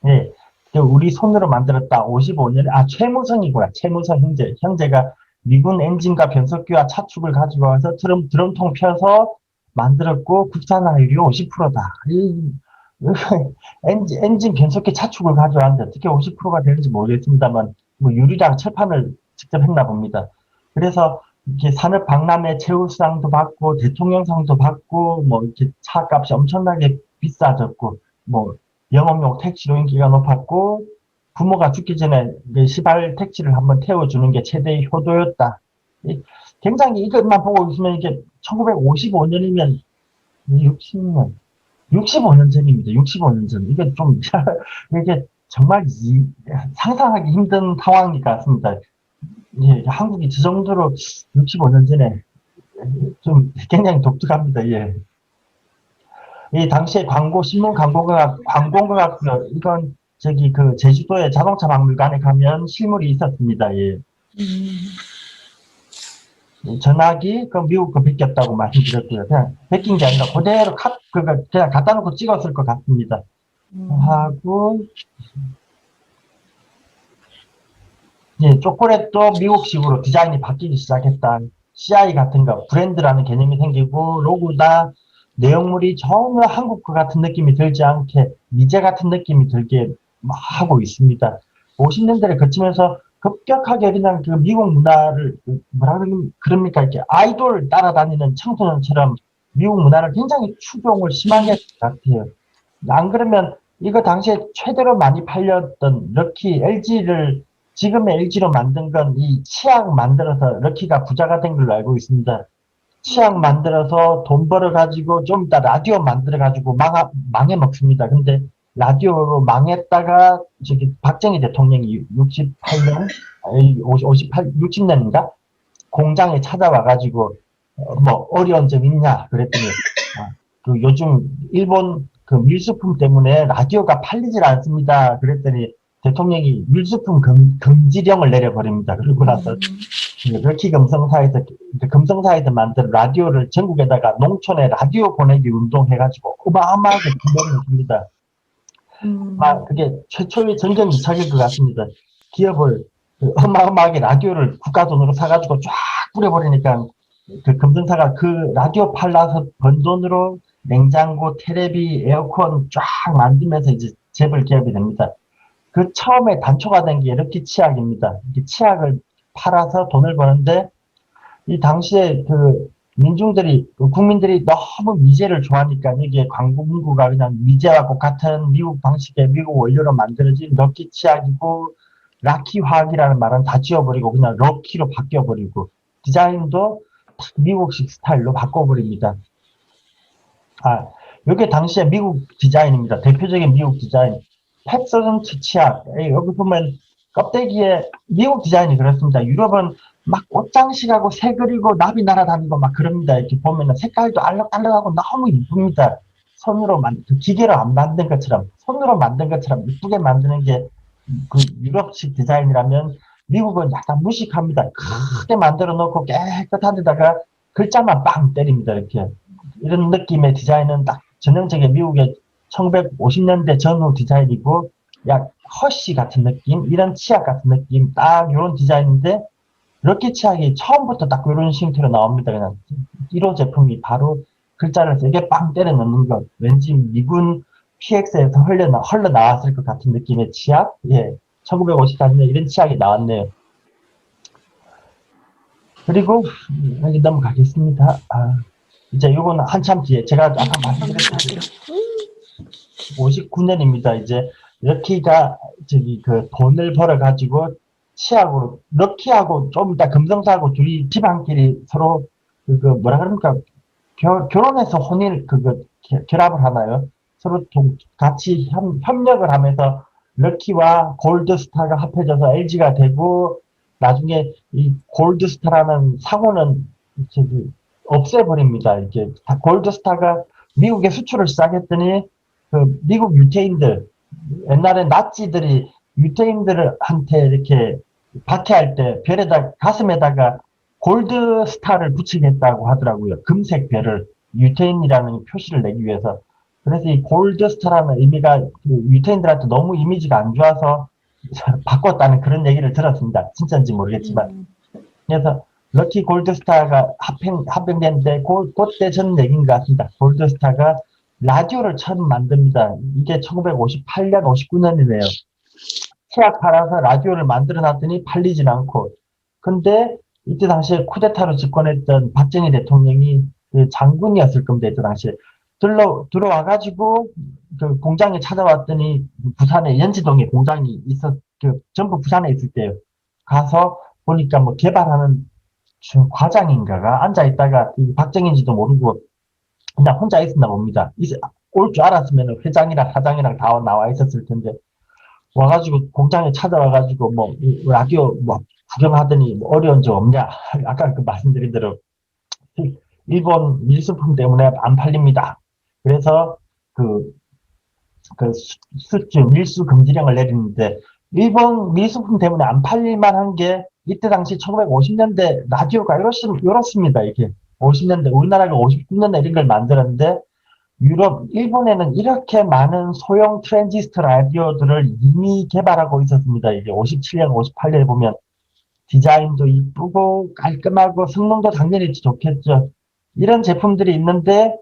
예. 우리 손으로 만들었다. 55년에, 최무성이고요. 최무성 형제가 미군 엔진과 변속기와 차축을 가지고 와서 드럼통 펴서 만들었고, 국산화율이 50%다. 엔진 변속기 차축을 가져왔는데 어떻게 50%가 되는지 모르겠습니다만, 뭐 유리랑 철판을 직접 했나 봅니다. 그래서 이렇게 산업 박람회 최우수상도 받고, 대통령상도 받고, 뭐 이렇게 차값이 엄청나게 비싸졌고, 뭐 영업용 택시로 인기가 높았고, 부모가 죽기 전에 그 시발 택시를 한번 태워주는 게 최대의 효도였다. 굉장히 이것만 보고 있으면 이게 1955년이면 60년, 65년 전입니다. 65년 전. 이게 좀, 이게 정말 상상하기 힘든 상황인 것 같습니다. 예, 한국이 저 정도로 65년 전에 좀 굉장히 독특합니다. 예. 이 당시에 신문 광고공학, 이건 저기 그 제주도의 자동차 박물관에 가면 실물이 있었습니다. 예. 전화기, 그 미국 거 베꼈다고 말씀드렸고요. 그냥 베낀 게 아니라 그대로 그냥 갖다 놓고 찍었을 것 같습니다. 하고, 예, 초콜릿도 미국식으로 디자인이 바뀌기 시작했다. CI 같은 거, 브랜드라는 개념이 생기고, 로고다, 내용물이 전혀 한국 거 같은 느낌이 들지 않게, 미제 같은 느낌이 들게 하고 있습니다. 50년대를 거치면서 급격하게 그냥 그 미국 문화를, 그럽니까? 이렇게 아이돌 따라다니는 청소년처럼 미국 문화를 굉장히 추종을 심하게 했을 것 같아요. 안 그러면 이거 당시에 최대로 많이 팔렸던 럭키 LG를 지금의 LG로 만든 건 이 치약 만들어서 럭키가 부자가 된 걸로 알고 있습니다. 치약 만들어서 돈 벌어가지고 좀 이따 라디오 만들어가지고 망해 먹습니다. 근데 라디오로 망했다가 저기 박정희 대통령이 68년, 60년인가? 공장에 찾아와가지고 뭐 어려운 점 있냐 그랬더니 그 요즘 일본 그 밀수품 때문에 라디오가 팔리질 않습니다. 그랬더니 대통령이 밀수품 금지령을 내려버립니다. 그러고 나서 럭키 금성사에서 만든 라디오를 전국에다가 농촌에 라디오 보내기 운동해가지고 어마어마하게 돈을 줍니다. 그게 최초의 전경 이착일 것 같습니다. 기업을 어마어마하게 라디오를 국가 돈으로 사가지고 쫙 뿌려버리니까 그 금성사가 그 라디오 팔라서 번 돈으로 냉장고, 테레비, 에어컨 쫙 만들면서 이제 재벌 기업이 됩니다. 그 처음에 단초가 된 게 럭키 치약입니다. 이 치약을 팔아서 돈을 버는데 이 당시에 그 국민들이 너무 미제를 좋아하니까 이게 광고 문구가 그냥 미제와 같은 미국 방식의 미국 원료로 만들어진 럭키 치약이고 락키 화학이라는 말은 다 지워버리고 그냥 럭키로 바뀌어버리고 디자인도 미국식 스타일로 바꿔버립니다. 이게 당시에 미국 디자인입니다. 대표적인 미국 디자인. 팩서전트 치약. 여기 보면 껍데기에 미국 디자인이 그렇습니다. 유럽은 막 꽃장식하고 새 그리고 나비 날아다니고 막 그럽니다. 이렇게 보면은 색깔도 알록알록하고 너무 이쁩니다. 기계로 안 만든 것처럼, 손으로 만든 것처럼 이쁘게 만드는 게 그 유럽식 디자인이라면 미국은 약간 무식합니다. 크게 만들어 놓고 깨끗한 데다가 글자만 빵 때립니다. 이렇게. 이런 느낌의 디자인은 딱 전형적인 미국의 1950년대 전후 디자인이고, 약 허쉬 같은 느낌, 이런 치약 같은 느낌, 딱 이런 디자인인데, 럭키 치약이 처음부터 딱 이런 형태로 나옵니다. 그냥 1호 제품이 바로 글자를 세게 빵 때려 넣는 것. 왠지 미군 PX에서 흘러나왔을 것 같은 느낌의 치약? 예. 1954년에 이런 치약이 나왔네요. 그리고, 여기 넘어가겠습니다. 이제 요거는 한참 뒤에, 제가 아까 말씀드렸던 59년입니다. 이제, 럭키가, 돈을 벌어가지고, 치약으로, 럭키하고 좀 이따 금성사하고 둘이 집안끼리 서로, 뭐라 그럽니까? 결혼해서 결합을 하나요? 서로 같이 협력을 하면서, 럭키와 골드스타가 합해져서 LG가 되고, 나중에 이 골드스타라는 상호는, 없애버립니다. 이렇게 골드스타가 미국에 수출을 시작했더니 그 미국 유태인들 옛날에 나치들이 유태인들한테 이렇게 박해할 때 가슴에다가 골드스타를 붙이겠다고 하더라고요. 금색 별을 유태인이라는 표시를 내기 위해서. 그래서 이 골드스타라는 의미가 그 유태인들한테 너무 이미지가 안 좋아서 바꿨다는 그런 얘기를 들었습니다. 진짜인지 모르겠지만. 그래서 럭키 골드스타가 합병됐는데 그때 전 얘기인 것 같습니다. 골드스타가 라디오를 처음 만듭니다. 이게 1958년, 59년이네요. 치약 팔아서 라디오를 만들어 놨더니 팔리진 않고. 근데 이때 당시에 쿠데타로 집권했던 박정희 대통령이 그 장군이었을 겁니다. 이때 당시에. 들어와가지고 그 공장에 찾아왔더니 부산에 연지동에 공장이 전부 부산에 있을 때요. 가서 보니까 뭐 개발하는 과장인가가 앉아있다가 박정희인지도 모르고 그냥 혼자 있었나 봅니다. 올 줄 알았으면 회장이랑 사장이랑 다 나와 있었을 텐데 와가지고 공장에 찾아와가지고 뭐 라디오 뭐 구경하더니 뭐 어려운 점 없냐? 아까 그 말씀드린 대로 일본 밀수품 때문에 안 팔립니다. 그래서 밀수 금지령을 내리는데 일본 밀수품 때문에 안 팔릴 만한 게 이때 당시 1950년대 라디오가 이렇습니다. 이게 50년대 우리나라가 59년대 이런 걸 만들었는데 일본에는 이렇게 많은 소형 트랜지스터 라디오들을 이미 개발하고 있었습니다. 이게 57년, 58년에 보면 디자인도 이쁘고 깔끔하고 성능도 당연히 좋겠죠. 이런 제품들이 있는데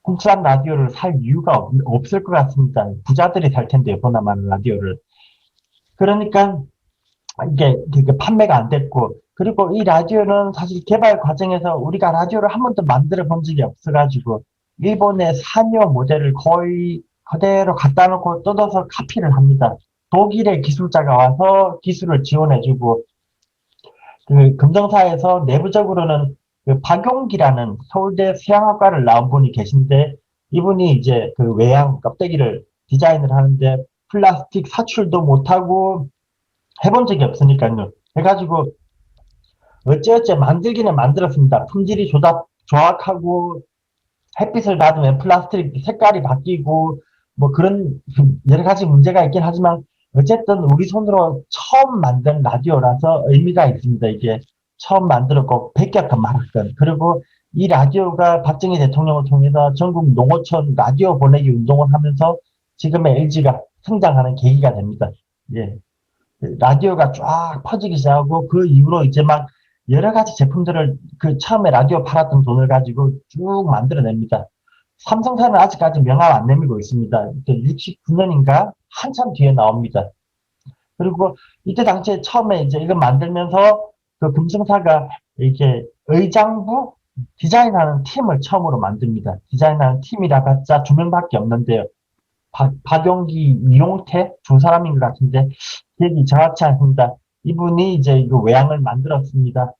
국산 라디오를 살 이유가 없을 것 같습니다. 부자들이 살 텐데요, 보나마나 라디오를. 그러니까 이게 판매가 안 됐고, 그리고 이 라디오는 사실 개발 과정에서 우리가 라디오를 한 번도 만들어 본 적이 없어가지고, 일본의 사뇨 모델을 거의 그대로 갖다 놓고 뜯어서 카피를 합니다. 독일의 기술자가 와서 기술을 지원해주고, 그 금정사에서 내부적으로는 그 박용기라는 서울대 수양학과를 나온 분이 계신데, 이분이 이제 그 외양 껍데기를 디자인을 하는데, 플라스틱 사출도 못하고 해본 적이 없으니까요. 해가지고 어찌어찌 만들기는 만들었습니다. 품질이 조악하고 햇빛을 받으면 플라스틱 색깔이 바뀌고 뭐 그런 여러 가지 문제가 있긴 하지만 어쨌든 우리 손으로 처음 만든 라디오라서 의미가 있습니다. 이게 처음 만들었고 베꼈건 말았건. 그리고 이 라디오가 박정희 대통령을 통해서 전국 농어촌 라디오 보내기 운동을 하면서 지금의 LG가 성장하는 계기가 됩니다. 예. 라디오가 쫙 퍼지기 시작하고 그 이후로 이제 막 여러 가지 제품들을 그 처음에 라디오 팔았던 돈을 가지고 쭉 만들어냅니다. 삼성사는 아직까지 명함 안 내밀고 있습니다. 69년인가 한참 뒤에 나옵니다. 그리고 이때 당시에 처음에 이제 이거 만들면서 그 금성사가 이게 의장부 디자인하는 팀을 처음으로 만듭니다. 디자인하는 팀이라 봤자 두 명밖에 없는데요. 박용기, 이용태 두 사람인 것 같은데 기억이 정확치 않습니다. 이분이 이제 이거 외양을 만들었습니다.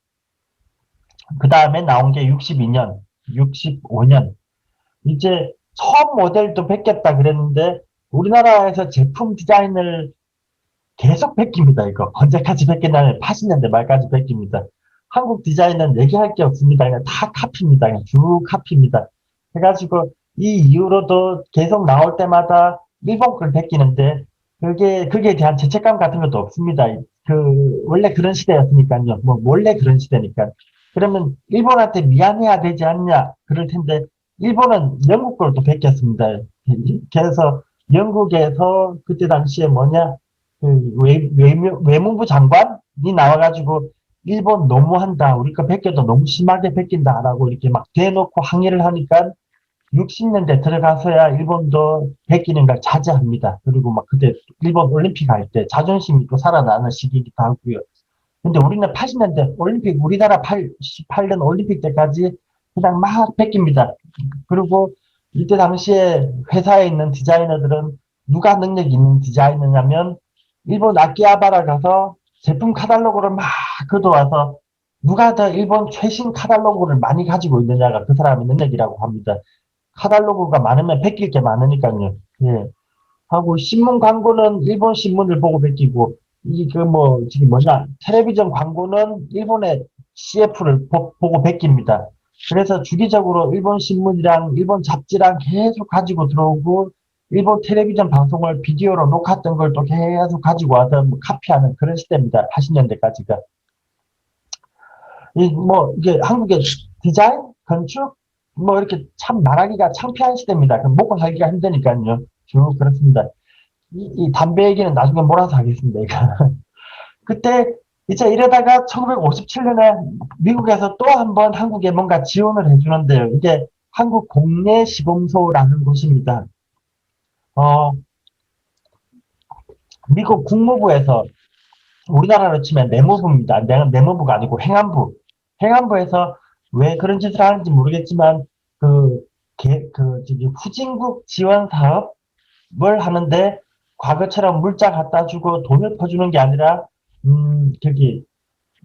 그 다음에 나온 게 62년, 65년. 이제 처음 모델도 뺏겼다 그랬는데 우리나라에서 제품 디자인을 계속 뺏깁니다. 이거 언제까지 뺏기냐면 80년대 말까지 뺏깁니다. 한국 디자인은 얘기할 게 없습니다. 그냥 다 카피입니다. 그냥 쭉 카피입니다. 해가지고 이 이후로도 계속 나올 때마다 일본 걸 뺏기는데 그게 대한 죄책감 같은 것도 없습니다. 원래 그런 시대였으니까요. 뭐, 원래 그런 시대니까. 그러면 일본한테 미안해야 되지 않냐? 그럴 텐데, 일본은 영국 걸 또 뺏겼습니다. 그래서 영국에서 그때 당시에 외무부 장관이 나와가지고, 일본 너무한다. 우리 거 뺏겨도 너무 심하게 뺏긴다라고 이렇게 막 대놓고 항의를 하니까, 60년대 들어가서야 일본도 뺏기는 걸 자제합니다. 그리고 막 그때 일본 올림픽 할 때 자존심이 또 살아나는 시기이기도 하고요. 근데 우리는 80년대 올림픽, 우리나라 88년 올림픽 때까지 그냥 막 뺏깁니다. 그리고 이때 당시에 회사에 있는 디자이너들은 누가 능력이 있는 디자이너냐면 일본 아키하바라 가서 제품 카탈로그를 막 걷어와서 누가 더 일본 최신 카탈로그를 많이 가지고 있느냐가 그 사람의 능력이라고 합니다. 카탈로그가 많으면 베낄 게 많으니까요. 예. 하고, 신문 광고는 일본 신문을 보고 베끼고, 텔레비전 광고는 일본의 CF를 보고 베낍니다. 그래서 주기적으로 일본 신문이랑 일본 잡지랑 계속 가지고 들어오고, 일본 텔레비전 방송을 비디오로 녹았던 걸 또 계속 가지고 와서 카피하는 그런 시대입니다. 80년대까지가. 이게 한국의 디자인, 건축, 이렇게 참 말하기가 창피한 시대입니다. 그럼 먹고 살기가 힘드니까요. 쭉 그렇습니다. 이 담배 얘기는 나중에 몰아서 하겠습니다. 그때 이제 이러다가 1957년에 미국에서 또 한 번 한국에 뭔가 지원을 해주는데요. 이게 한국공례시범소라는 곳입니다. 미국 국무부에서 우리나라로 치면 내무부입니다. 내무부가 아니고 행안부. 행안부에서 왜 그런 짓을 하는지 모르겠지만, 후진국 지원 사업을 하는데, 과거처럼 물자 갖다 주고 돈을 퍼주는 게 아니라,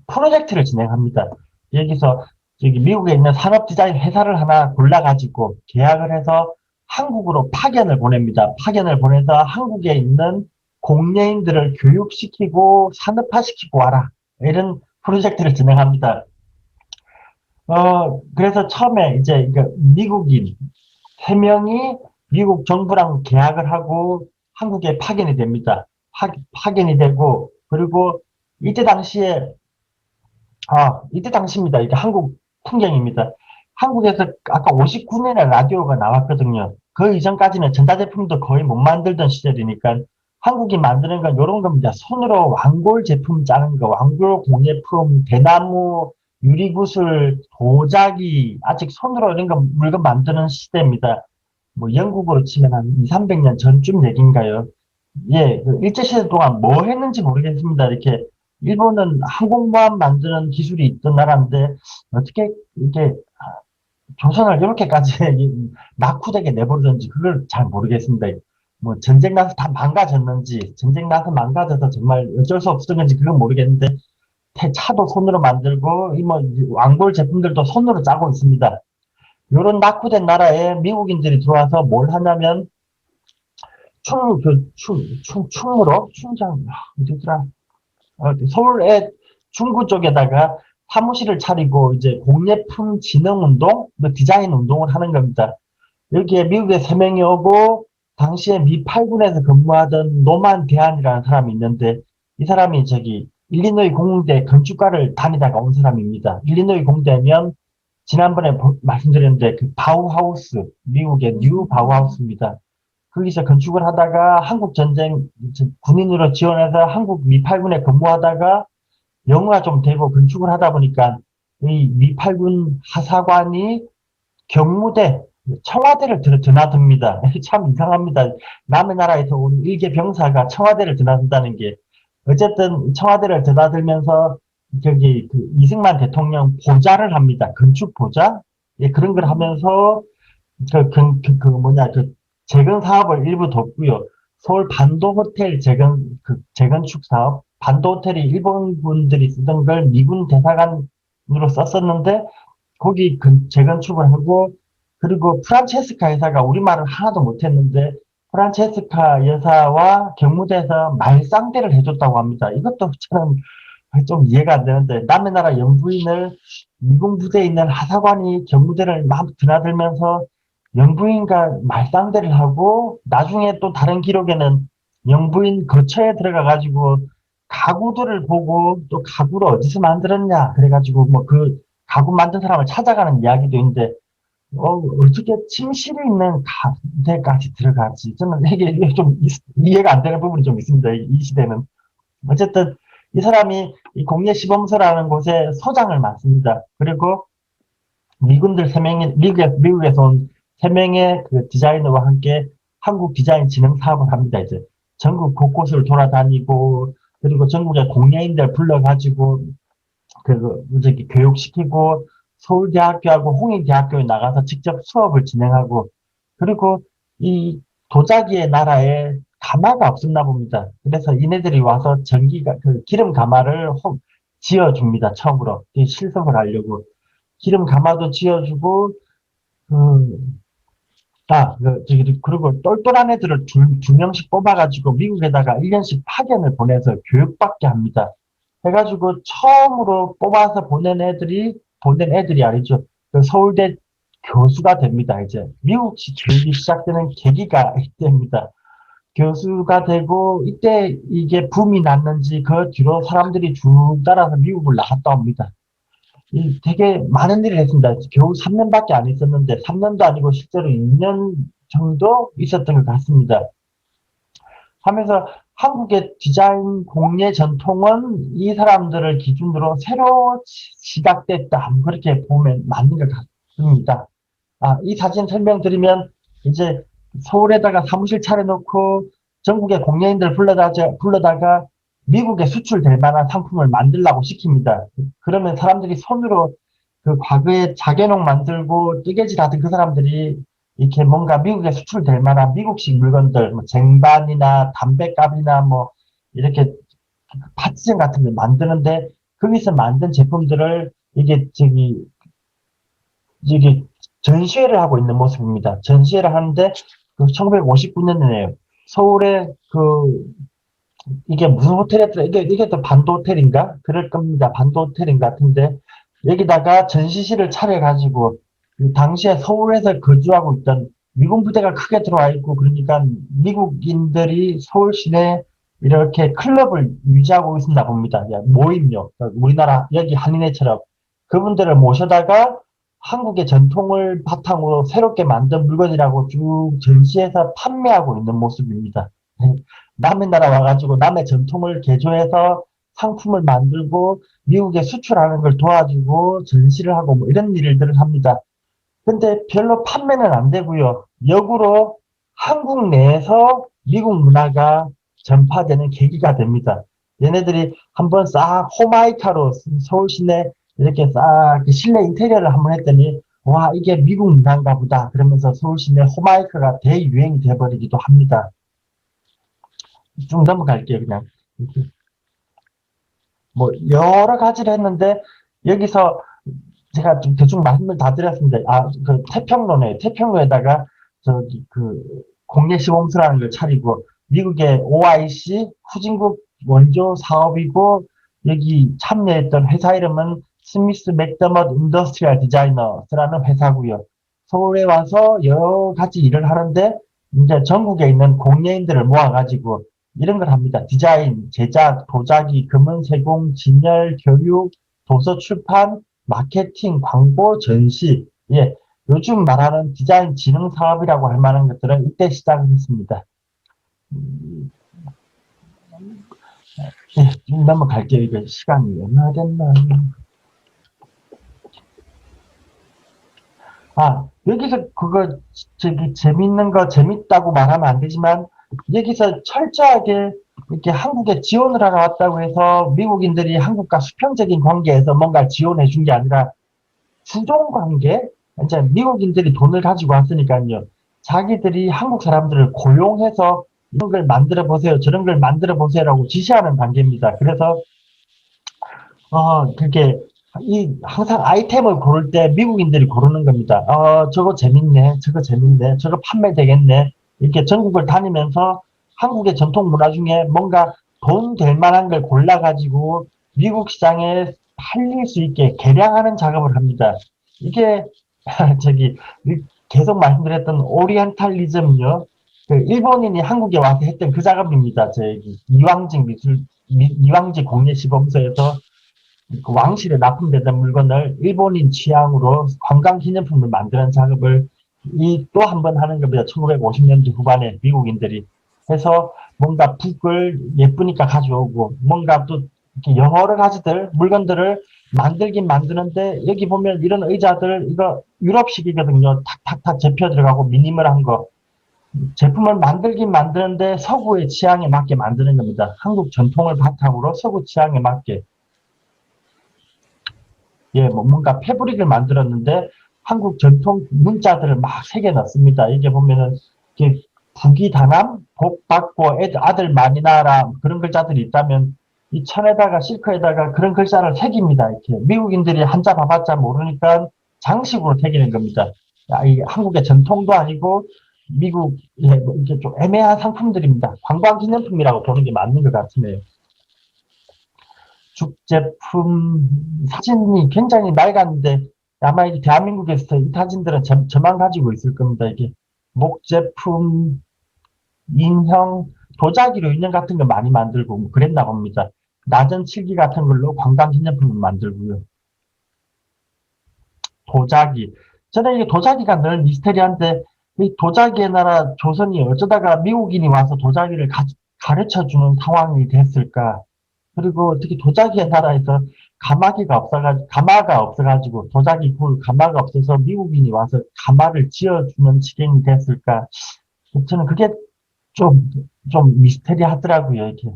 프로젝트를 진행합니다. 여기서, 미국에 있는 산업 디자인 회사를 하나 골라가지고 계약을 해서 한국으로 파견을 보냅니다. 파견을 보내서 한국에 있는 공예인들을 교육시키고 산업화시키고 와라. 이런 프로젝트를 진행합니다. 그래서 처음에 이제 미국인 3명이 미국 정부랑 계약을 하고 한국에 파견이 됩니다. 파견이 되고, 그리고 이때 당시입니다. 이게 한국 풍경입니다. 한국에서 아까 59년에 라디오가 나왔거든요. 그 이전까지는 전자제품도 거의 못 만들던 시절이니까 한국이 만드는 건 이런 겁니다. 손으로 왕골 제품 짜는 거, 왕골 공예품, 대나무, 유리구슬, 도자기, 아직 손으로 이런 거 물건 만드는 시대입니다. 뭐 영국으로 치면 한 200~300년 전쯤 얘기인가요? 예, 그 일제시대 동안 뭐 했는지 모르겠습니다. 이렇게 일본은 항공모함 만드는 기술이 있던 나라인데 어떻게 이게 조선을 이렇게까지 낙후되게 내버리던지 그걸 잘 모르겠습니다. 뭐 전쟁 나서 다 망가졌는지, 전쟁 나서 망가져서 정말 어쩔 수 없었던 건지 그건 모르겠는데 차도 손으로 만들고 왕골 제품들도 손으로 짜고 있습니다. 이런 낙후된 나라에 미국인들이 들어와서 뭘 하냐면 어디더라? 서울의 중구 쪽에다가 사무실을 차리고 이제 공예품 진흥 운동, 디자인 운동을 하는 겁니다. 여기에 미국에 3명이 오고 당시에 미 8군에서 근무하던 노만 대안이라는 사람이 있는데 이 사람이 일리노이 공대 건축과를 다니다가 온 사람입니다. 일리노이 공대면 지난번에 말씀드렸는데 그 바우하우스, 미국의 뉴 바우하우스입니다. 거기서 건축을 하다가 한국 전쟁 군인으로 지원해서 한국 미 8군에 근무하다가 영어가 좀 되고 건축을 하다 보니까 이 미 8군 하사관이 경무대, 청와대를 드나듭니다. 참 이상합니다. 남의 나라에서 온 일개 병사가 청와대를 드나든다는 게 어쨌든 청와대를 드나들면서 이승만 대통령 보좌를 합니다. 건축 보좌? 예, 그런 걸 하면서 재건 사업을 일부 돕고요. 서울 반도 호텔 재건축 사업, 반도 호텔이 일본 분들이 쓰던 걸 미군 대사관으로 썼었는데 거기 재건축을 하고 그리고 프란체스카 여사가 우리말을 하나도 못했는데 프란체스카 여사와 경무대에서 말상대를 해줬다고 합니다. 이것도 저는 좀 이해가 안 되는데 남의 나라 영부인을 미군 부대에 있는 하사관이 경무대를 막 드나들면서 영부인과 말상대를 하고 나중에 또 다른 기록에는 영부인 거처에 들어가가지고 가구들을 보고 또 가구를 어디서 만들었냐 그래가지고 그 가구 만든 사람을 찾아가는 이야기도 있는데 어떻게 침실이 있는 가구대까지 들어가지? 저는 이게 좀 이해가 안 되는 부분이 좀 있습니다. 이 시대는. 어쨌든 이 사람이 이 공예시범소라는 곳에 소장을 맡습니다. 그리고 미군들 3명이 미국에서 온 3명의 그 디자이너와 함께 한국 디자인 진흥 사업을 합니다. 이제 전국 곳곳을 돌아다니고 그리고 전국의 공예인들 불러가지고 교육시키고 서울대학교하고 홍익대학교에 나가서 직접 수업을 진행하고 그리고 이 도자기의 나라에 가마가 없었나 봅니다. 그래서 이네들이 와서 기름 가마를 지어줍니다. 처음으로 실습을 하려고 기름 가마도 지어주고 그리고 똘똘한 애들을 두 명씩 뽑아가지고 미국에다가 1년씩 파견을 보내서 교육받게 합니다. 해가지고 처음으로 뽑아서 보낸 애들이 아니죠. 그 서울대 교수가 됩니다. 이제 미국식 교육이 시작되는 계기가 이때입니다. 교수가 되고 이때 이게 붐이 났는지 그 뒤로 사람들이 쭉 따라서 미국을 나갔다 옵니다. 되게 많은 일을 했습니다. 겨우 3년밖에 안 있었는데 3년도 아니고 실제로 2년 정도 있었던 것 같습니다. 하면서 한국의 디자인 공예 전통은 이 사람들을 기준으로 새로 시작됐다. 그렇게 보면 맞는 것 같습니다. 이 사진 설명드리면, 이제 서울에다가 사무실 차려놓고 전국의 공예인들 불러다가 미국에 수출될 만한 상품을 만들라고 시킵니다. 그러면 사람들이 손으로 그 과거에 자개농 만들고 뜨개질 하던 그 사람들이 이렇게 뭔가 미국에 수출될 만한 미국식 물건들, 뭐 쟁반이나 담배갑이나 뭐 이렇게 파츠전 같은 걸 만드는데 거기서 만든 제품들을 이게 전시회를 하고 있는 모습입니다. 전시회를 하는데 그 1959년이네요. 서울에 이게 무슨 호텔이었더라? 이게 또 반도 호텔인가? 그럴 겁니다. 반도 호텔인 것 같은데 여기다가 전시실을 차려가지고 그 당시에 서울에서 거주하고 있던 미군 부대가 크게 들어와 있고 그러니까 미국인들이 서울 시내에 이렇게 클럽을 유지하고 있었나 봅니다. 모임요. 우리나라 여기 한인회처럼 그분들을 모셔다가 한국의 전통을 바탕으로 새롭게 만든 물건이라고 쭉 전시해서 판매하고 있는 모습입니다. 남의 나라 와가지고 남의 전통을 개조해서 상품을 만들고 미국에 수출하는 걸 도와주고 전시를 하고 뭐 이런 일들을 합니다. 근데 별로 판매는 안 되고요. 역으로 한국 내에서 미국 문화가 전파되는 계기가 됩니다. 얘네들이 한번 싹 호마이카로 서울 시내 이렇게 싹 실내 인테리어를 한번 했더니 와 이게 미국 문화인가 보다 그러면서 서울 시내 호마이카가 대유행이 돼버리기도 합니다. 쭉 넘어갈게요 그냥. 뭐 여러 가지를 했는데 여기서 제가 좀 대충 말씀을 다 드렸습니다. 그 태평로네. 태평로에다가 공예시범소라는 걸 차리고 미국의 OIC 후진국 원조 사업이고 여기 참여했던 회사 이름은 스미스 맥더머드 인더스트리얼 디자이너스라는 회사고요. 서울에 와서 여러 가지 일을 하는데 이제 전국에 있는 공예인들을 모아가지고 이런 걸 합니다. 디자인, 제작, 도자기, 금은 세공, 진열, 교육, 도서 출판, 마케팅, 광고, 전시. 예, 요즘 말하는 디자인 진흥 사업이라고 할 만한 것들은 이때 시작을 했습니다. 예, 좀 넘어갈게요. 이거 시간이 얼마나 됐나. 여기서 재밌는 거 재밌다고 말하면 안 되지만 여기서 철저하게 이렇게 한국에 지원을 하러 왔다고 해서 미국인들이 한국과 수평적인 관계에서 뭔가 지원해 준 게 아니라 주종 관계, 이제 미국인들이 돈을 가지고 왔으니까요. 자기들이 한국 사람들을 고용해서 이런 걸 만들어 보세요, 저런 걸 만들어 보세요라고 지시하는 관계입니다. 그래서 항상 아이템을 고를 때 미국인들이 고르는 겁니다. 저거 재밌네, 저거 재밌네, 저거 판매되겠네. 이렇게 전국을 다니면서 한국의 전통 문화 중에 뭔가 돈 될 만한 걸 골라가지고 미국 시장에 팔릴 수 있게 개량하는 작업을 합니다. 이게, 계속 말씀드렸던 오리엔탈리즘요. 일본인이 한국에 와서 했던 그 작업입니다. 이왕직 공예시범소에서 그 왕실에 납품되던 물건을 일본인 취향으로 관광기념품을 만드는 작업을 또 한 번 하는 겁니다. 1950년대 후반에 미국인들이 해서 뭔가 북을 예쁘니까 가져오고 뭔가 또 이렇게 여러 가지들 물건들을 만들긴 만드는데 여기 보면 이런 의자들 이거 유럽식이거든요. 탁탁탁 접혀 들어가고 미니멀한 거 제품을 만들긴 만드는데 서구의 취향에 맞게 만드는 겁니다. 한국 전통을 바탕으로 서구 취향에 맞게 뭔가 패브릭을 만들었는데 한국 전통 문자들을 막 새겨 넣습니다. 이게 보면은 북이 다남, 복 받고 아들 많이 낳아라 그런 글자들이 있다면 이 천에다가 실크에다가 그런 글자를 새깁니다. 이렇게 미국인들이 한자 봐봤자 모르니까 장식으로 새기는 겁니다. 이 한국의 전통도 아니고 미국 이게 좀 애매한 상품들입니다. 관광기념품이라고 보는 게 맞는 것 같으네요. 죽제품 사진이 굉장히 낡았는데 아마 이 대한민국에서 이 사진들은 저만 가지고 있을 겁니다. 이게 목제품, 인형, 도자기로 인형 같은 거 많이 만들고 뭐 그랬나 봅니다. 나전 칠기 같은 걸로 관광기념품을 만들고요. 도자기. 저는 이게 도자기가 늘 미스테리한데 이 도자기의 나라 조선이 어쩌다가 미국인이 와서 도자기를 가르쳐주는 상황이 됐을까? 그리고 특히 도자기의 나라에서 가마가 없어가지고, 도자기 굴 가마가 없어서 미국인이 와서 가마를 지어주는 지경이 됐을까? 저는 그게 좀 미스테리하더라고요, 이게.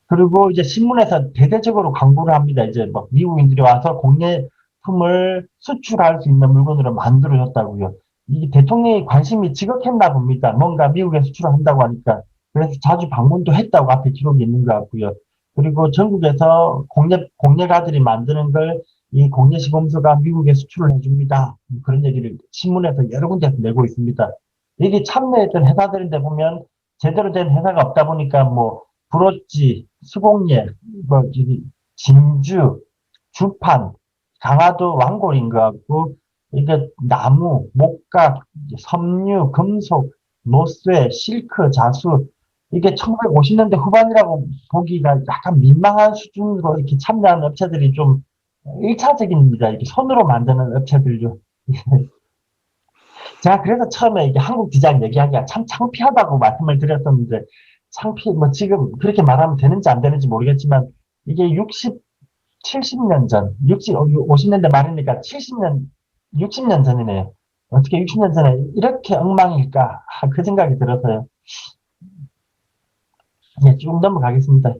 그리고 이제 신문에서 대대적으로 광고를 합니다. 이제 막 미국인들이 와서 공예품을 수출할 수 있는 물건으로 만들어줬다고요. 이 대통령이 관심이 지극했나 봅니다. 뭔가 미국에 수출을 한다고 하니까. 그래서 자주 방문도 했다고 앞에 기록이 있는 것 같고요. 그리고 전국에서 공예가들이 만드는 걸 이 공예시범소가 미국에 수출을 해줍니다. 그런 얘기를 신문에서 여러 군데서 내고 있습니다. 여기 참여했던 회사들인데 보면 제대로 된 회사가 없다 보니까 뭐 브로치, 수공예, 뭐 저기 진주, 주판, 강화도 왕골인 것 같고 이게 나무, 목각, 섬유, 금속, 노쇠, 실크, 자수 이게 1950년대 후반이라고 보기가 약간 민망한 수준으로 이렇게 참여하는 업체들이 좀 1차적입니다. 이렇게 손으로 만드는 업체들요. 제가 그래서 처음에 이게 한국 디자인 얘기하기가 참 창피하다고 말씀을 드렸었는데, 뭐 지금 그렇게 말하면 되는지 안 되는지 모르겠지만, 이게 70년 전, 50년대 말이니까 60년 전이네요. 어떻게 60년 전에 이렇게 엉망일까? 그 생각이 들어서요. 네, 쭉 넘어가겠습니다.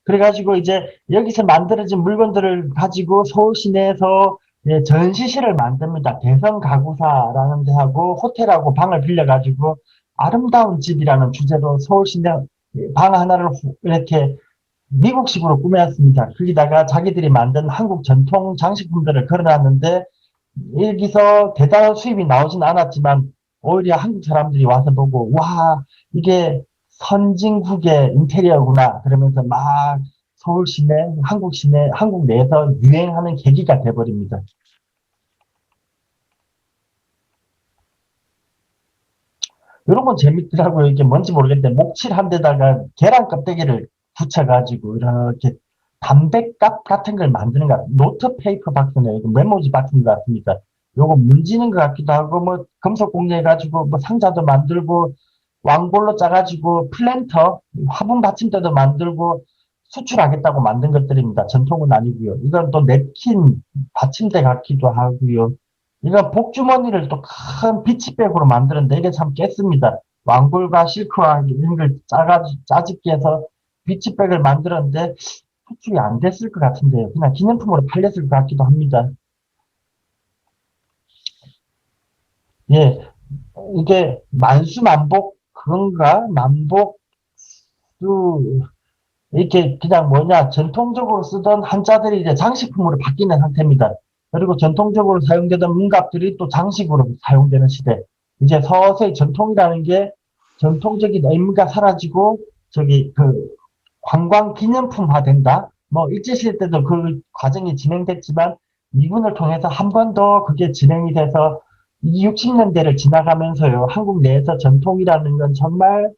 그래가지고 이제 여기서 만들어진 물건들을 가지고 서울 시내에서 전시실을 만듭니다. 대성가구사라는 데하고 호텔하고 방을 빌려가지고 아름다운 집이라는 주제로 서울 시내 방 하나를 이렇게 미국식으로 꾸몄습니다. 거기다가 자기들이 만든 한국 전통 장식품들을 걸어놨는데 여기서 대단한 수입이 나오진 않았지만 오히려 한국 사람들이 와서 보고 와 이게 선진국의 인테리어구나 그러면서 막 서울 시내, 한국 시내, 한국 내에서 유행하는 계기가 돼버립니다. 이런 건 재밌더라고요. 이게 뭔지 모르겠는데 목칠 한 데다가 계란 껍데기를 붙여가지고 이렇게 담배값 같은 걸 만드는 것 같아요. 노트페이퍼 박스네요. 메모지 박스인 것 같습니다. 요거 문지는 것 같기도 하고 뭐 금속 공예해가지고 뭐 상자도 만들고 왕볼로 짜가지고 플랜터, 화분 받침대도 만들고 수출하겠다고 만든 것들입니다. 전통은 아니고요. 이건 또 냅킨 받침대 같기도 하고요. 이건 복주머니를 또 큰 비치백으로 만드는데 이게 참 깼습니다. 왕골과 실크와 이런 걸 짜집기 해서 비치백을 만들었는데 수출이 안 됐을 것 같은데요. 그냥 기념품으로 팔렸을 것 같기도 합니다. 예, 이게 만수만복 그건가? 만복수 이렇게 그냥 전통적으로 쓰던 한자들이 이제 장식품으로 바뀌는 상태입니다. 그리고 전통적으로 사용되던 문갑들이 또 장식으로 사용되는 시대. 이제 서서히 전통이라는 게 전통적인 의미가 사라지고 관광 기념품화 된다. 뭐 일제시대 때도 그 과정이 진행됐지만 미군을 통해서 한 번 더 그게 진행이 돼서 이 60년대를 지나가면서요. 한국 내에서 전통이라는 건 정말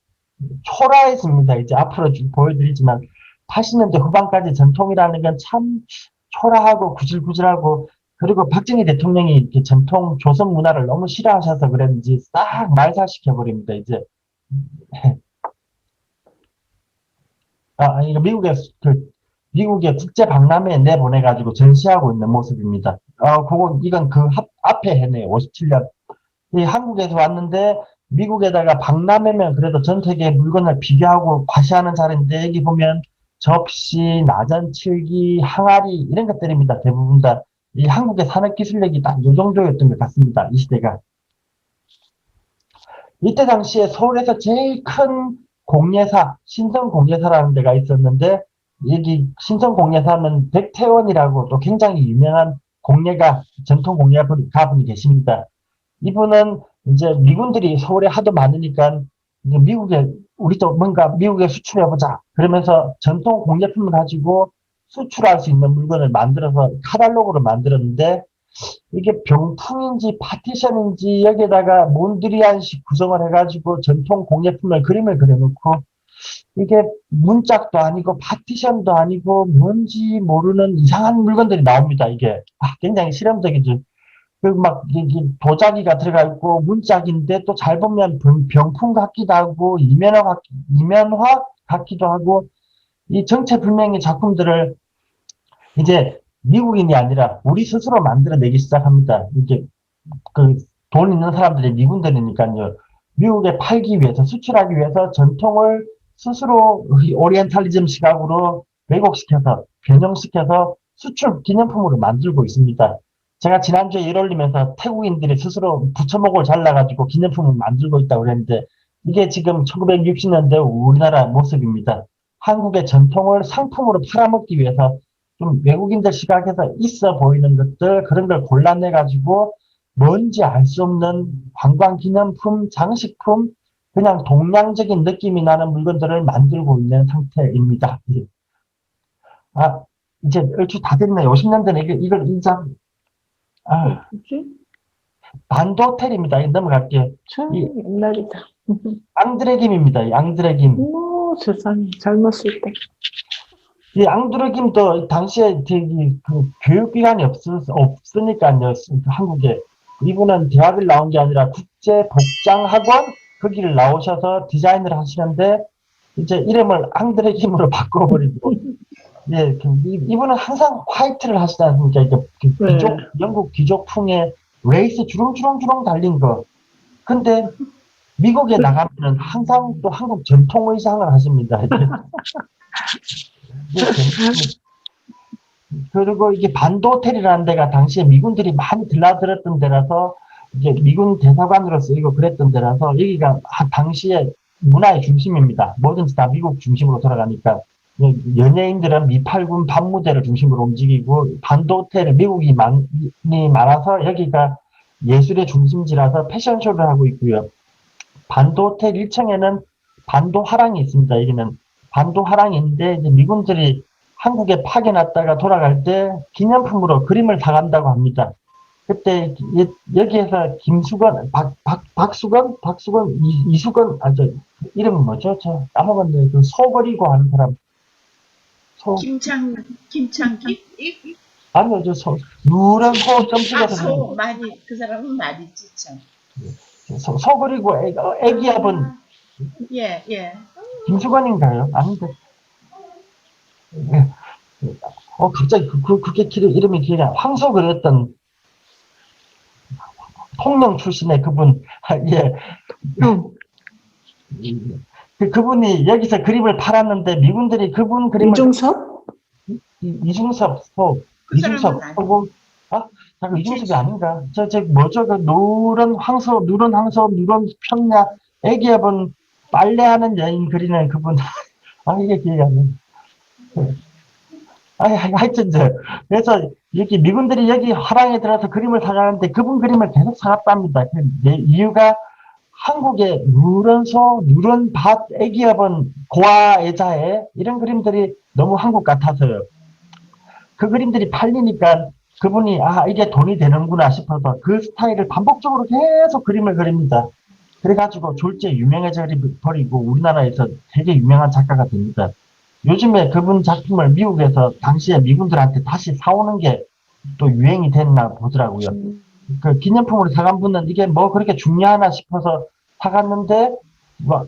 초라해집니다. 이제 앞으로 좀 보여드리지만 80년대 후반까지 전통이라는 건 참 초라하고 구질구질하고 그리고 박정희 대통령이 이렇게 전통 조선 문화를 너무 싫어하셔서 그랬는지 싹 말살시켜버립니다. 이제 이거 미국의 국제 박람회에 내보내가지고 전시하고 있는 모습입니다. 이건 그 앞에 해네요. 57년. 이 한국에서 왔는데, 미국에다가 박람회면 그래도 전 세계 물건을 비교하고 과시하는 자리인데, 여기 보면 접시, 나전칠기, 항아리, 이런 것들입니다. 대부분 다. 이 한국의 산업기술력이 딱 이 정도였던 것 같습니다. 이 시대가. 이때 당시에 서울에서 제일 큰 공예사, 신성공예사라는 데가 있었는데, 여기 신성공예사는 백태원이라고 또 굉장히 유명한 전통 공예가분이 계십니다. 이분은 이제 미군들이 서울에 하도 많으니까, 우리도 뭔가 미국에 수출해보자. 그러면서 전통 공예품을 가지고 수출할 수 있는 물건을 만들어서 카탈로그를 만들었는데, 이게 병풍인지 파티션인지 여기에다가 몬드리안식 구성을 해가지고 전통 공예품을 그림을 그려놓고 이게 문짝도 아니고 파티션도 아니고 뭔지 모르는 이상한 물건들이 나옵니다. 이게 굉장히 실험적이죠. 막, 도자기가 들어가 있고, 문짝인데 또 잘 보면 병풍 같기도 하고, 이면화 같기도 하고, 이 정체불명의 작품들을 이제 미국인이 아니라 우리 스스로 만들어내기 시작합니다. 이게 그 돈 있는 사람들이 미군들이니까요. 미국에 팔기 위해서, 수출하기 위해서 전통을 스스로 오리엔탈리즘 시각으로 왜곡시켜서, 변형시켜서 수출 기념품으로 만들고 있습니다. 제가 지난주에 일 올리면서 태국인들이 스스로 부처목을 잘라가지고 기념품을 만들고 있다고 그랬는데, 이게 지금 1960년대 우리나라 모습입니다. 한국의 전통을 상품으로 팔아먹기 위해서 좀 외국인들 시각에서 있어 보이는 것들, 그런 걸 골라내가지고 뭔지 알 수 없는 관광 기념품, 장식품, 그냥 동양적인 느낌이 나는 물건들을 만들고 있는 상태입니다. 아, 이제 얼추 다 됐네요. 50년대는 이걸 인상, 뭐지? 반도텔입니다. 넘어갈게요. 참 이 옛날이다. 앙드레김입니다. 이 앙드레김. 오, 세상에 젊었을 때. 이 앙드레김도 당시에 되게 그 교육기관이 없으니까요. 한국에. 이분은 대학을 나온 게 아니라 국제복장학원 거기를 나오셔서 디자인을 하시는데 이제 이름을 앙드레김으로 바꿔버리고 예, 이분은 항상 화이트를 하시지 않습니까? 이게 귀족, 영국 귀족풍의 레이스 주렁주렁주렁 달린 거. 근데 미국에 나가면은 항상 또 한국 전통 의상을 하십니다. 그리고 이게 반도텔이라는 데가 당시에 미군들이 많이 들락들었던 데라서 이게 미군 대사관으로 쓰이고 그랬던 데라서 여기가 당시에 문화의 중심입니다. 뭐든지 다 미국 중심으로 돌아가니까 연예인들은 미팔군 밤무대를 중심으로 움직이고 반도텔 미국이 많이 많아서 여기가 예술의 중심지라서 패션쇼를 하고 있고요. 반도텔 1층에는 반도화랑이 있습니다. 여기는 반도화랑인데 이제 미군들이 한국에 파견왔다가 돌아갈 때 기념품으로 그림을 사간다고 합니다. 그때 여기에서 김수건, 박수건, 이수건, 이름은 뭐죠? 저 까먹었네요. 그 소버리고 하는 사람. 김창기? 아니요, 누런 소 점찍어서. 소, 말이, 그 사람은 말이지, 참. 소버리고 애기압은. 예. 김수건인가요? 아닌데. 갑자기 그게 이름이 기억이 안 나. 황소 그랬던 통영 출신의 그분, 예. 그분이 여기서 그림을 팔았는데 미군들이 그분 그림을 이중섭? 이중섭 하고 잠깐 이중섭이 아닌가? 뭐죠? 그 누런 황소, 누런 평야 애기여분 빨래하는 여인 그리는 그분. 이게 기억이 안 나. 하여튼 그래서 여기 미군들이 여기 화랑에 들어서 그림을 사가는데 그분 그림을 계속 사갔답니다. 이유가 한국의 누런 소, 누런 밭, 애기여분, 고아 애자애 이런 그림들이 너무 한국 같아서요. 그 그림들이 팔리니까 그분이 이게 돈이 되는구나 싶어서 그 스타일을 반복적으로 계속 그림을 그립니다. 그래가지고 졸지에 유명해져 버리고 우리나라에서 되게 유명한 작가가 됩니다. 요즘에 그분 작품을 미국에서 당시에 미군들한테 다시 사오는 게 또 유행이 됐나 보더라고요. 그 기념품으로 사간 분은 이게 뭐 그렇게 중요하나 싶어서 사갔는데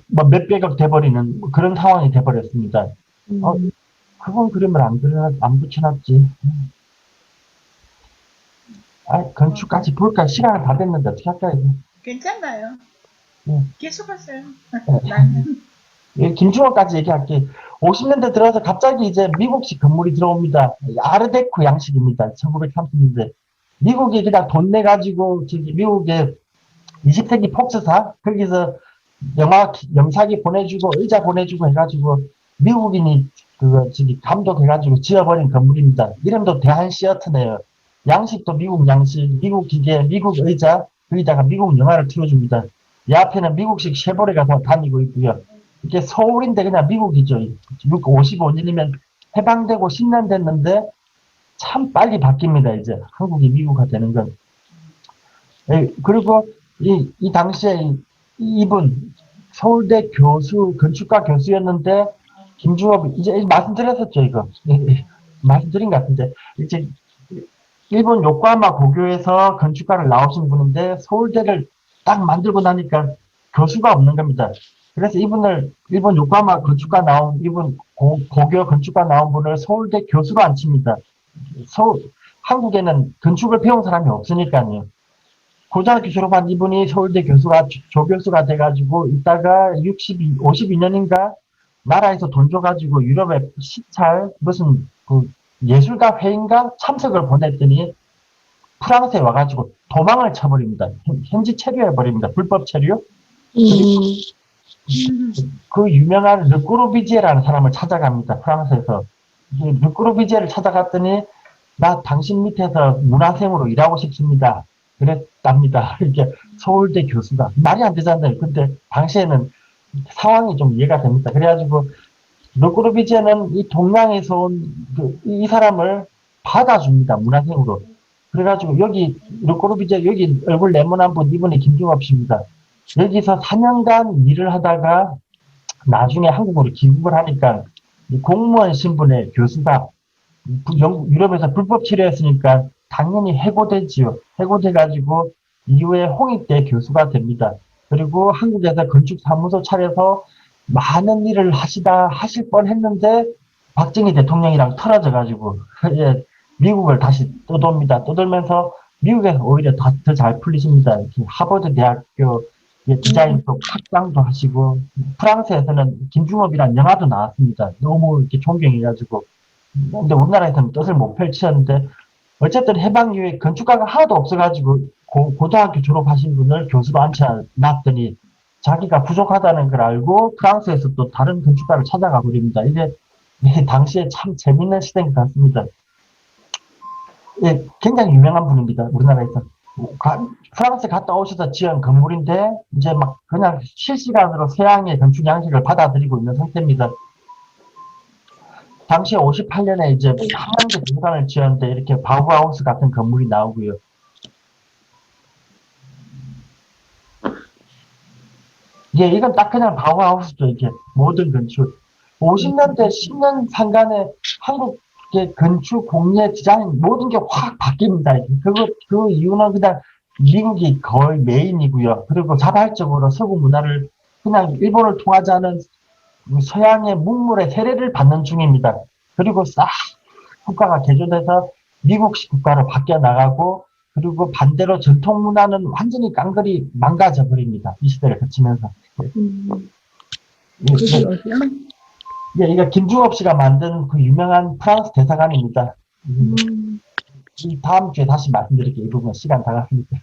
몇백억 돼버리는 그런 상황이 돼버렸습니다. 그분 그림을 안 붙여놨지. 건축까지 볼까? 시간이 다 됐는데 어떻게 할까요? 괜찮아요. 계속 하세요. 김충호까지 얘기할게. 50년대 들어서 갑자기 이제 미국식 건물이 들어옵니다. 아르데코 양식입니다. 1930년대. 미국이 그냥 돈 내가지고, 미국의 20세기 폭스사, 거기서 영사기 보내주고, 의자 보내주고 해가지고, 미국인이 감독해가지고 지어버린 건물입니다. 이름도 대한시어터네요. 양식도 미국 양식, 미국 기계, 미국 의자, 거기다가 미국 영화를 틀어줍니다. 이 앞에는 미국식 쉐보레가 다니고 있고요. 이게 서울인데 그냥 미국이죠. 55년이면 해방되고 10년 됐는데 참 빨리 바뀝니다. 이제 한국이 미국화 되는 건. 그리고 이 당시에 이분 서울대 교수, 건축가 교수였는데 김중업 이제 말씀드렸었죠. 이거 말씀드린 것 같은데 이제 일본 요코하마 고교에서 건축가를 나오신 분인데 서울대를 딱 만들고 나니까 교수가 없는 겁니다. 그래서 이분을 일본 요코하마 건축가 나온 이분 고교 건축가 나온 분을 서울대 교수로 안 칩니다. 한국에는 건축을 배운 사람이 없으니까요. 고등학교 졸업한 이분이 서울대 교수가 조교수가 돼가지고 있다가 52년인가 나라에서 돈 줘가지고 유럽에 시찰 무슨 그 예술가 회의인가 참석을 보냈더니 프랑스에 와가지고 도망을 쳐버립니다. 현지 체류해버립니다. 불법 체류. 그 유명한 르꼬르비지에라는 사람을 찾아갑니다. 프랑스에서. 르꼬르비지에를 찾아갔더니 나 당신 밑에서 문화생으로 일하고 싶습니다. 그랬답니다. 이렇게 서울대 교수가. 말이 안 되잖아요. 근데 당시에는 상황이 좀 이해가 됩니다. 그래가지고 르꼬르비지에는 이 동양에서 온 이 사람을 받아줍니다. 문화생으로. 그래가지고 여기 르꼬르비지에 여기 얼굴 네모난 분 이분이 김중업 씨입니다. 여기서 4년간 일을 하다가 나중에 한국으로 귀국을 하니까 공무원 신분의 교수가 유럽에서 불법 치료했으니까 당연히 해고되지요. 해고돼가지고 이후에 홍익대 교수가 됩니다. 그리고 한국에서 건축사무소 차려서 많은 일을 하실 뻔 했는데 박정희 대통령이랑 틀어져가지고 이제 미국을 다시 떠돌입니다. 떠돌면서 미국에서 오히려 더 잘 풀리십니다. 하버드 대학교 디자인 쪽 학장도 하시고 프랑스에서는 김중업이라는 영화도 나왔습니다. 너무 이렇게 존경해가지고 근데 우리나라에서는 뜻을 못 펼치셨는데 어쨌든 해방 이후에 건축가가 하나도 없어가지고 고등학교 졸업하신 분을 교수로 앉혀놨더니 자기가 부족하다는 걸 알고 프랑스에서 또 다른 건축가를 찾아가 버립니다. 이게 당시에 참 재밌는 시대인 것 같습니다. 예, 굉장히 유명한 분입니다. 우리나라에서. 프랑스 갔다 오셔서 지은 건물인데 이제 막 그냥 실시간으로 서양의 건축 양식을 받아들이고 있는 상태입니다. 당시 58년에 이제 한양대 도서관을 지었는데 이렇게 바우하우스 같은 건물이 나오고요. 예, 이건 딱 그냥 바우하우스죠. 이렇게 모든 건축. 50년대 10년 상간에 한국의 건축, 공예, 디자인 모든 게 확 바뀝니다. 그 이유는 그냥 미국이 거의 메인이고요. 그리고 자발적으로 서구 문화를 그냥 일본을 통하지 않은 서양의 문물의 세례를 받는 중입니다. 그리고 싹 국가가 개조돼서 미국식 국가로 바뀌어 나가고 그리고 반대로 전통 문화는 완전히 깡그리 망가져 버립니다. 이 시대를 거치면서. 그게 어디야? 예, 이거 김중업 씨가 만든 그 유명한 프랑스 대사관입니다. 이 다음 주에 다시 말씀드릴게요. 이 부분 시간 다 갔으니까.